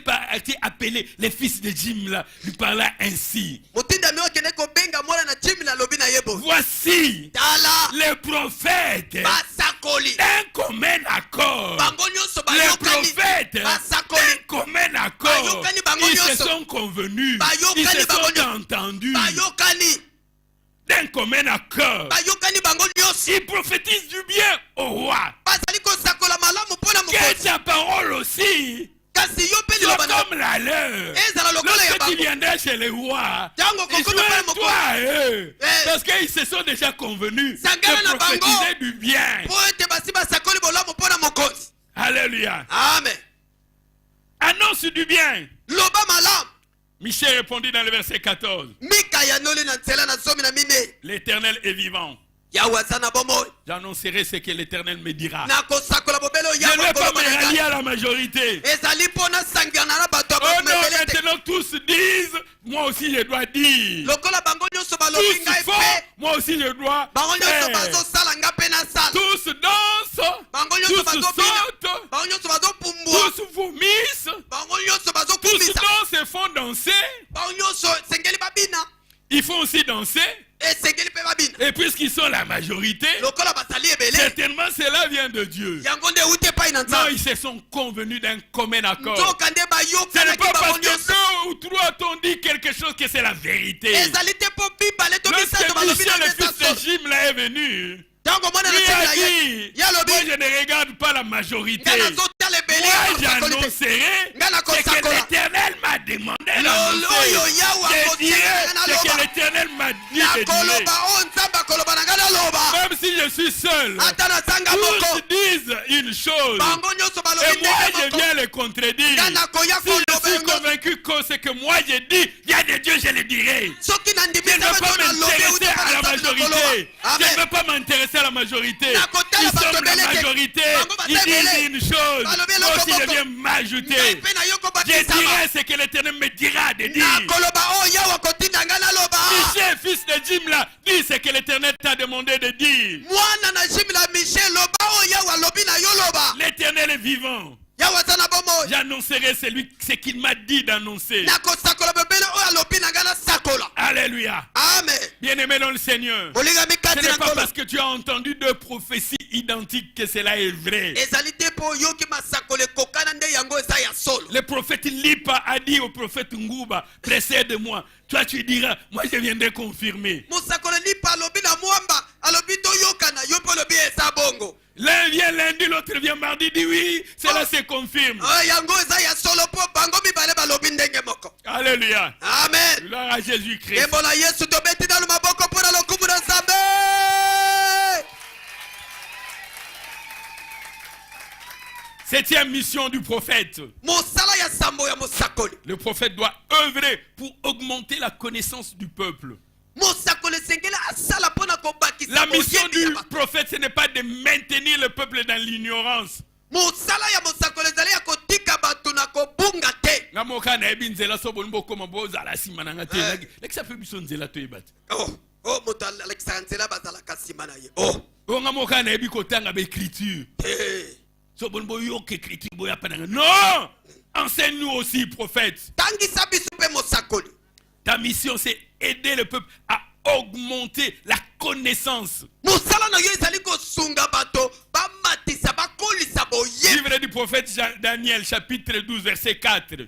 Speaker 1: appelés les fils de Jimla lui parla ainsi.
Speaker 2: motindami oyo akendaki kobenga mwana na jimla alobi na ye boye
Speaker 1: Voici
Speaker 2: tala
Speaker 1: les prophètes
Speaker 2: basakoli
Speaker 1: d'un commun accord.
Speaker 2: bango nyonso
Speaker 1: Les
Speaker 2: bayokani
Speaker 1: prophètes
Speaker 2: basakoli
Speaker 1: d'un commun accord.
Speaker 2: Bayokani bango
Speaker 1: Ils se
Speaker 2: nyonso.
Speaker 1: sont convenus.
Speaker 2: Bayokani
Speaker 1: Ils se
Speaker 2: bango
Speaker 1: sont
Speaker 2: nyonso.
Speaker 1: entendus
Speaker 2: bayokani
Speaker 1: d'un commun accord.
Speaker 2: bayokani bango nyonso
Speaker 1: Ils prophétisent du bien au roi.
Speaker 2: bazali kosakola malamu mpo na
Speaker 1: Que
Speaker 2: mokonzi
Speaker 1: sa parole aussi
Speaker 2: kasi yo mpe
Speaker 1: Sois
Speaker 2: liloba na
Speaker 1: comme la leur.
Speaker 2: ezala lokola ya
Speaker 1: Lorsque tu
Speaker 2: bango
Speaker 1: viendras chez les rois,
Speaker 2: ntango kokota pale mokonzi
Speaker 1: toi eux.
Speaker 2: Eh.
Speaker 1: Parce qu'ils se sont déjà convenus
Speaker 2: Sangana na
Speaker 1: de
Speaker 2: bango.
Speaker 1: prophétiser du bien.
Speaker 2: mpo ete basi basakoli bolamu mpo na mokonzi.
Speaker 1: Alléluia.
Speaker 2: Amen.
Speaker 1: Annonce du bien.
Speaker 2: Loba malamu.
Speaker 1: Michel répondit dans le verset 14.
Speaker 2: Mika yanoli na nzela na zomi na mine.
Speaker 1: L'Éternel est vivant.
Speaker 2: Yawe aza na bomoi.
Speaker 1: J'annoncerai ce que l'Éternel me dira.
Speaker 2: nakosakola bobele oyo
Speaker 1: Je ne
Speaker 2: Yawe
Speaker 1: vais pas
Speaker 2: akoloba
Speaker 1: me
Speaker 2: na
Speaker 1: rallier
Speaker 2: ngai.
Speaker 1: à la majorité.
Speaker 2: ezali mpo nasangana na bato ya
Speaker 1: Oh non,
Speaker 2: bamebele te.
Speaker 1: maintenant tous disent, moi aussi je dois dire.
Speaker 2: lokola bango nyonso balobi
Speaker 1: Tous
Speaker 2: ngai
Speaker 1: font,
Speaker 2: mpe
Speaker 1: moi aussi je dois
Speaker 2: bango nyonso
Speaker 1: faire.
Speaker 2: bazosala nga mpe nasala.
Speaker 1: Tous dansent,
Speaker 2: bango nyonso
Speaker 1: tous
Speaker 2: bazobina
Speaker 1: sautent,
Speaker 2: bango nyonso bazopumbwa
Speaker 1: tous vomissent,
Speaker 2: bango nyonso
Speaker 1: tous
Speaker 2: bazokumisa
Speaker 1: dansent et font danser.
Speaker 2: bango nyonso esengeli babina
Speaker 1: Ils font aussi danser.
Speaker 2: esengeli mpe babina
Speaker 1: Et puisqu'ils sont la majorité,
Speaker 2: lokola bazali ebele
Speaker 1: certainement cela vient de Dieu.
Speaker 2: yango nde euti epai na
Speaker 1: Non,
Speaker 2: nzambe
Speaker 1: ils se sont convenus d'un commun accord.
Speaker 2: nzoka nde
Speaker 1: Ce n'est
Speaker 2: bayokanaki
Speaker 1: pas parce
Speaker 2: bango
Speaker 1: que
Speaker 2: nyonso
Speaker 1: deux ou trois t'ont dit quelque chose que c'est la vérité.
Speaker 2: ezali te mpo bibale to misato
Speaker 1: Lorsque
Speaker 2: balobi
Speaker 1: Michel,
Speaker 2: na
Speaker 1: le fils
Speaker 2: nzesa
Speaker 1: de Jimla, est venu,
Speaker 2: ntango mwana na
Speaker 1: lui a
Speaker 2: nzela
Speaker 1: dit,
Speaker 2: ye alobi
Speaker 1: moi je ne regarde pas la majorité.
Speaker 2: ngai nazotala ebele
Speaker 1: Moi
Speaker 2: ya basakoli te
Speaker 1: j'annoncerai
Speaker 2: Nga na
Speaker 1: ce que
Speaker 2: kosakola.
Speaker 1: l'Éternel m'a demandé
Speaker 2: oyo
Speaker 1: d'annoncer.
Speaker 2: yawe
Speaker 1: Je dirai
Speaker 2: akotiaka
Speaker 1: ce que
Speaker 2: naloba
Speaker 1: l'Éternel m'a dit de dire.
Speaker 2: nakoloba oyo nzambe akoloba na ngai naloba
Speaker 1: Même si je suis seul,
Speaker 2: ata nazanga
Speaker 1: tous
Speaker 2: moko
Speaker 1: disent une chose.
Speaker 2: bango nyonso
Speaker 1: Et
Speaker 2: balobi
Speaker 1: moi
Speaker 2: ndenge
Speaker 1: je
Speaker 2: moko
Speaker 1: viens le contredire.
Speaker 2: nga nakoya
Speaker 1: Si je
Speaker 2: koloba
Speaker 1: suis
Speaker 2: yango
Speaker 1: convaincu que ce que moi j'ai dit vient de Dieu, je le dirai.
Speaker 2: soki
Speaker 1: Je ne
Speaker 2: nandimi
Speaker 1: veux
Speaker 2: nzambe
Speaker 1: pas
Speaker 2: to nalobi
Speaker 1: m'intéresser
Speaker 2: euti
Speaker 1: à la
Speaker 2: epai na nzambe nakoloba
Speaker 1: majorité. Je ne
Speaker 2: amen
Speaker 1: veux pas m'intéresser à la majorité.
Speaker 2: Nakotala
Speaker 1: Ils
Speaker 2: bato
Speaker 1: sont la
Speaker 2: ebele te.
Speaker 1: majorité.
Speaker 2: Bango baza
Speaker 1: Ils disent
Speaker 2: ebele.
Speaker 1: une chose.
Speaker 2: Balobi
Speaker 1: Moi
Speaker 2: eloko
Speaker 1: aussi je
Speaker 2: moko.
Speaker 1: viens
Speaker 2: ngai
Speaker 1: m'ajouter.
Speaker 2: mpe nayoki
Speaker 1: Je
Speaker 2: obatisama
Speaker 1: dirai ce que l'Éternel me dira de dire.
Speaker 2: nakoloba oyo yawe akotinda ngai naloba
Speaker 1: Michel, fils de Jimla, dis ce que l'Éternel t'a demandé de dire.
Speaker 2: mwana na jimila michel loba oyo yawe alobi na yo loba
Speaker 1: L'Éternel est vivant.
Speaker 2: yawe aza na bomoi
Speaker 1: J'annoncerai ce qu'il m'a dit d'annoncer.
Speaker 2: nakosakola bebele oyo alobi na ngai nasakola
Speaker 1: Alléluia.
Speaker 2: amen
Speaker 1: Bien-aimé dans le Seigneur.
Speaker 2: olingami
Speaker 1: Ce
Speaker 2: kati
Speaker 1: n'est
Speaker 2: na
Speaker 1: pas
Speaker 2: nkolo
Speaker 1: parce que tu as entendu deux prophéties identiques que cela est vrai.
Speaker 2: ezali te mpo oyoki masakolo ekokana nde yango eza ya solo
Speaker 1: Le prophète Lipa a dit au prophète Ngouba, précède-moi. Toi tu diras, moi je viendrai confirmer.
Speaker 2: mosakolo lipa alobi na mwamba alobi toyokana yo mpe olobi eza bongo
Speaker 1: L'un vient lundi, l'autre vient mardi, dit oui, cela se confirme.
Speaker 2: yango eza ya solo mpo bango mibale balobi ndenge moko
Speaker 1: Alléluia.
Speaker 2: amen
Speaker 1: Gloire à Jésus-Christ.
Speaker 2: yembo na yesu tobeti nanu maboko mpo na lokumu na nzambe
Speaker 1: Septième mission du prophète.
Speaker 2: mosala ya sambo ya mosakoli
Speaker 1: Le prophète doit œuvrer pour augmenter la connaissance du peuple.
Speaker 2: mosakoli esengeli asala mpo na kobakisa
Speaker 1: La mission
Speaker 2: boyebi ya
Speaker 1: du
Speaker 2: bato
Speaker 1: prophète, ce n'est pas de maintenir le peuple dans l'ignorance.
Speaker 2: mosala ya mosakoli ezali ya kotika bato na kobunga te
Speaker 1: Nga moka na yebi nzela so bolingo koma bozala nsima na nga te.
Speaker 2: Eh.
Speaker 1: Lekisa mpe biso nzela toyeba te.
Speaker 2: moto alekisaka nzela bazalaka nsima na ye
Speaker 1: O nga moka na yebi kotanga baécriture.
Speaker 2: te
Speaker 1: So bolingo yoka écriture boya pa na nga. Non! Enseigne-nous aussi, prophète.
Speaker 2: tangisa biso mpe mosakoli
Speaker 1: Ta mission, c'est aider le peuple à augmenter la connaissance.
Speaker 2: mosala na yo ezali kosunga bato bamatisa bakolisa boyebi
Speaker 1: Livre du prophète Daniel, chapitre 12, verset 4.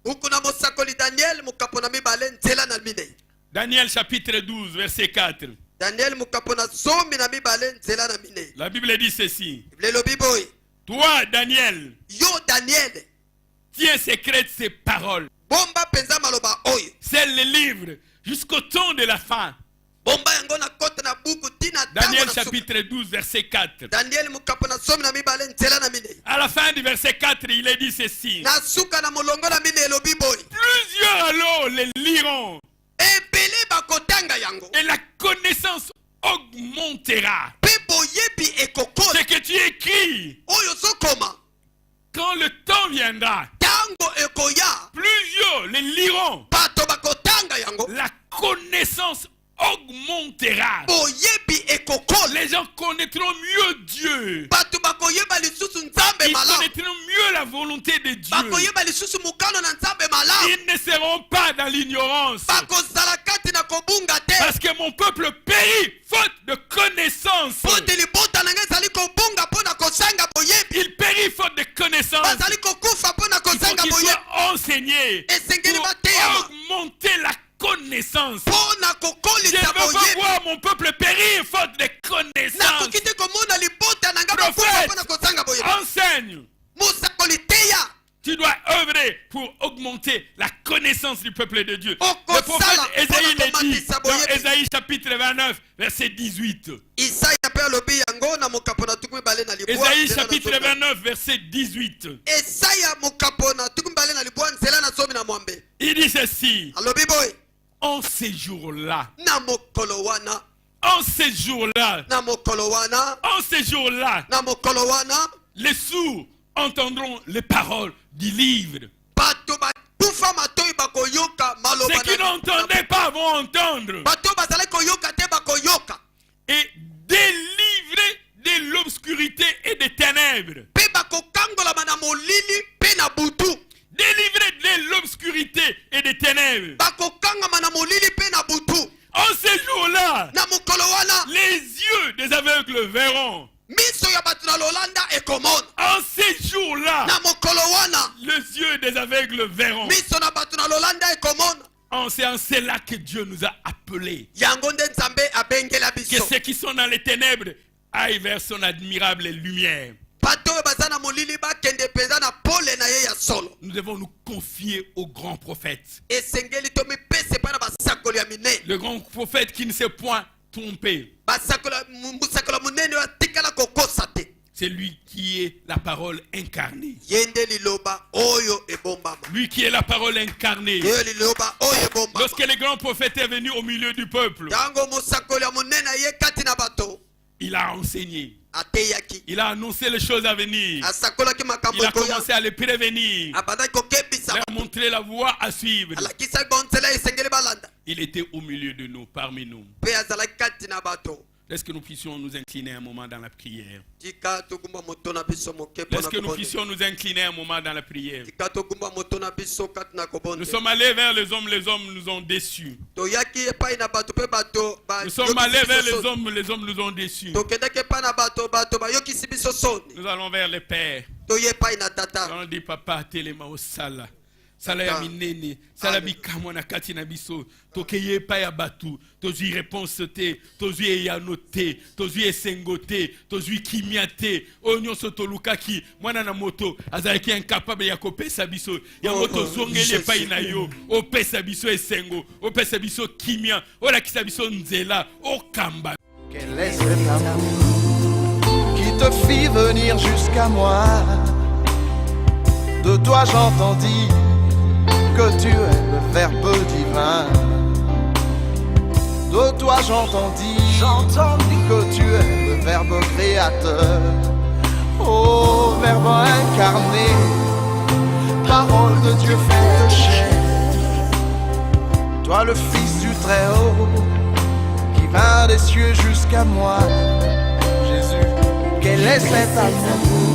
Speaker 2: buku na mosakoli daniel mokapo na mibale nzela na minei
Speaker 1: Daniel, chapitre 12, verset 4.
Speaker 2: daniel mokapo na zomi na mibale nzela na minei
Speaker 1: La Bible dit ceci.
Speaker 2: lelobi boye
Speaker 1: Toi, Daniel,
Speaker 2: yo daniel
Speaker 1: tiens secrète ces paroles.
Speaker 2: bomba mpenza maloba oyo
Speaker 1: Scelle le livre jusqu'au temps de la fin.
Speaker 2: bomba yango na kota na buku tina
Speaker 1: Daniel,
Speaker 2: ntango na suka
Speaker 1: chapitre 12, verset 4.
Speaker 2: daniel mokapo na zomi na mibale nzela na minei
Speaker 1: À la fin du verset 4, il est dit ceci.
Speaker 2: na suka na molongo na minei elobi boye
Speaker 1: Plusieurs alors les liront
Speaker 2: ebele bakotanga yango
Speaker 1: et la connaissance augmentera.
Speaker 2: mpe boyebi ekokola
Speaker 1: Ce que tu écris,
Speaker 2: oyo ozokoma
Speaker 1: quand le temps viendra,
Speaker 2: ntango ekoya
Speaker 1: plusieurs les liront.
Speaker 2: bato bakotanga yango
Speaker 1: La connaissance augmentera.
Speaker 2: boyebi ekokola
Speaker 1: Les gens connaîtront mieux Dieu.
Speaker 2: bato bakoyeba lisusu nzambe
Speaker 1: Ils
Speaker 2: malamu
Speaker 1: connaîtront mieux la volonté de Dieu.
Speaker 2: bakoyeba lisusu mokano na nzambe malamu
Speaker 1: Ils ne seront pas dans l'ignorance.
Speaker 2: bakozala kati na kobunga te
Speaker 1: Parce que mon peuple périt faute de connaissance.
Speaker 2: po te libota na ngai ezali kobunga mpo na kosanga boyebi
Speaker 1: Il périt faute de connaissance.
Speaker 2: bazali kokufa mpo na
Speaker 1: Il faut
Speaker 2: kosanga
Speaker 1: qu'il
Speaker 2: boyebi
Speaker 1: soit enseigné
Speaker 2: esengeli
Speaker 1: pour
Speaker 2: bateyama
Speaker 1: augmenter la connaissance.
Speaker 2: mpo na
Speaker 1: Je ne
Speaker 2: kokolisa
Speaker 1: veux pas
Speaker 2: boyebi
Speaker 1: voir mon peuple périr faute de connaissance.
Speaker 2: nakoki te komona libota na ngai bakufa
Speaker 1: Prophète,
Speaker 2: mpo na kosanga boyebi
Speaker 1: enseigne.
Speaker 2: mosakoli teya
Speaker 1: Tu dois peuple de Dieu.
Speaker 2: Oh,
Speaker 1: Le prophète
Speaker 2: Kosala,
Speaker 1: Ésaïe
Speaker 2: Mpona
Speaker 1: le dit
Speaker 2: komatisa
Speaker 1: dans
Speaker 2: boyebi.
Speaker 1: Ésaïe chapitre 29, verset 18.
Speaker 2: Isaya mpe alobi yango na mokapo na tuku mibale na libwa.
Speaker 1: Ésaïe
Speaker 2: nzela na
Speaker 1: chapitre
Speaker 2: zomi.
Speaker 1: 29, verset 18.
Speaker 2: Esaya mokapo na tuku mibale na libwa nzela na zomi na mwambe.
Speaker 1: Il dit ceci.
Speaker 2: Alobi boye.
Speaker 1: En ces jours-là,
Speaker 2: Na mokolo wana.
Speaker 1: en ces jours-là,
Speaker 2: Na mokolo wana.
Speaker 1: en ces jours-là,
Speaker 2: Na mokolo wana.
Speaker 1: les sourds entendront les paroles du livre.
Speaker 2: Bato bakufa matoi bakoyoka maloba.
Speaker 1: Ceux qui n'entendaient pas vont entendre
Speaker 2: Bato bazali koyoka te bakoyoka.
Speaker 1: et délivrer de l'obscurité et des ténèbres.
Speaker 2: Pe bakokangolama na molili pe na butu.
Speaker 1: Délivrer de l'obscurité et des ténèbres.
Speaker 2: Bakokangama na molili pe na butu.
Speaker 1: En ces jours-là,
Speaker 2: Na mokolo wana.
Speaker 1: les yeux des aveugles verront.
Speaker 2: Miso ya bato na lolanda ekomona.
Speaker 1: En ces jours-là,
Speaker 2: Na mokolo wana.
Speaker 1: les yeux des aveugles verront.
Speaker 2: Miso na bato na lolanda ekomona.
Speaker 1: C'est en cela que Dieu nous a appelés.
Speaker 2: Yango nde Nzambe abengela
Speaker 1: Que
Speaker 2: biso.
Speaker 1: ceux qui sont dans les ténèbres aillent vers son admirable lumière.
Speaker 2: Bato oyo baza na molili bakende penza na pole na ye ya solo.
Speaker 1: Nous devons nous confier au grand prophète.
Speaker 2: Esengeli tomipesa epai na basakoli ya minene.
Speaker 1: Le grand prophète qui ne s'est point trompé.
Speaker 2: Musakolo munene oyo atikala kokosa te.
Speaker 1: C'est lui qui est la parole incarnée.
Speaker 2: Ye nde liloba oyo ebombama.
Speaker 1: Lui qui est la parole incarnée.
Speaker 2: Ye liloba oyo ebombama.
Speaker 1: Lorsque le grand prophète est venu au milieu du peuple,
Speaker 2: Yango musakoli ya munene ye kati na bato.
Speaker 1: il a enseigné.
Speaker 2: Ateyaki.
Speaker 1: Il a annoncé les choses à venir.
Speaker 2: Asakolaki makambo
Speaker 1: Il a
Speaker 2: ekoya.
Speaker 1: commencé à les prévenir.
Speaker 2: Abandaki kokebisa.
Speaker 1: Leur montrer la voie à suivre.
Speaker 2: Alakisaki banzela esengeli balanda.
Speaker 1: Il était au milieu de nous, parmi nous.
Speaker 2: Pe azalaki kati na bato.
Speaker 1: Est-ce que nous puissions nous incliner un moment dans la prière?
Speaker 2: Tika togumba moto na biso moke
Speaker 1: Est-ce
Speaker 2: pona
Speaker 1: que nous
Speaker 2: kobonde.
Speaker 1: puissions nous incliner un moment dans la prière?
Speaker 2: Tika togumba moto na biso kati na kobonde.
Speaker 1: Nous sommes allés vers les hommes nous ont déçus.
Speaker 2: Toyaki epai na bato pe bato ba.
Speaker 1: Nous sommes allés vers les hommes nous ont déçus.
Speaker 2: Tokendaki epai na bato bayokisi biso soni.
Speaker 1: Nous allons vers les pères.
Speaker 2: Toye epai na tata.
Speaker 1: On dit papa telema osala. Sala ya minene, sala bikamwa na kati na biso, tokeye pa ya batu, tozui réponse te, tozui eyano te, tozui esengo te, tozui kimia te, onyo soto lukaki, mwana na moto, azalaki incapable ya kopesa biso, ya moto zongele pa ina yo, opesa biso esengo, opesa biso kimia, olakisa biso nzela, okamba.
Speaker 3: Quel est cet amour qui te fit venir jusqu'à moi? De toi j'entendis que tu es le Verbe divin. De toi j'entendis que tu es le Verbe créateur. Oh, Verbe incarné, parole de Dieu faite chair. Toi le Fils du Très-Haut, qui vint des cieux jusqu'à moi. Jésus, quel est cet amour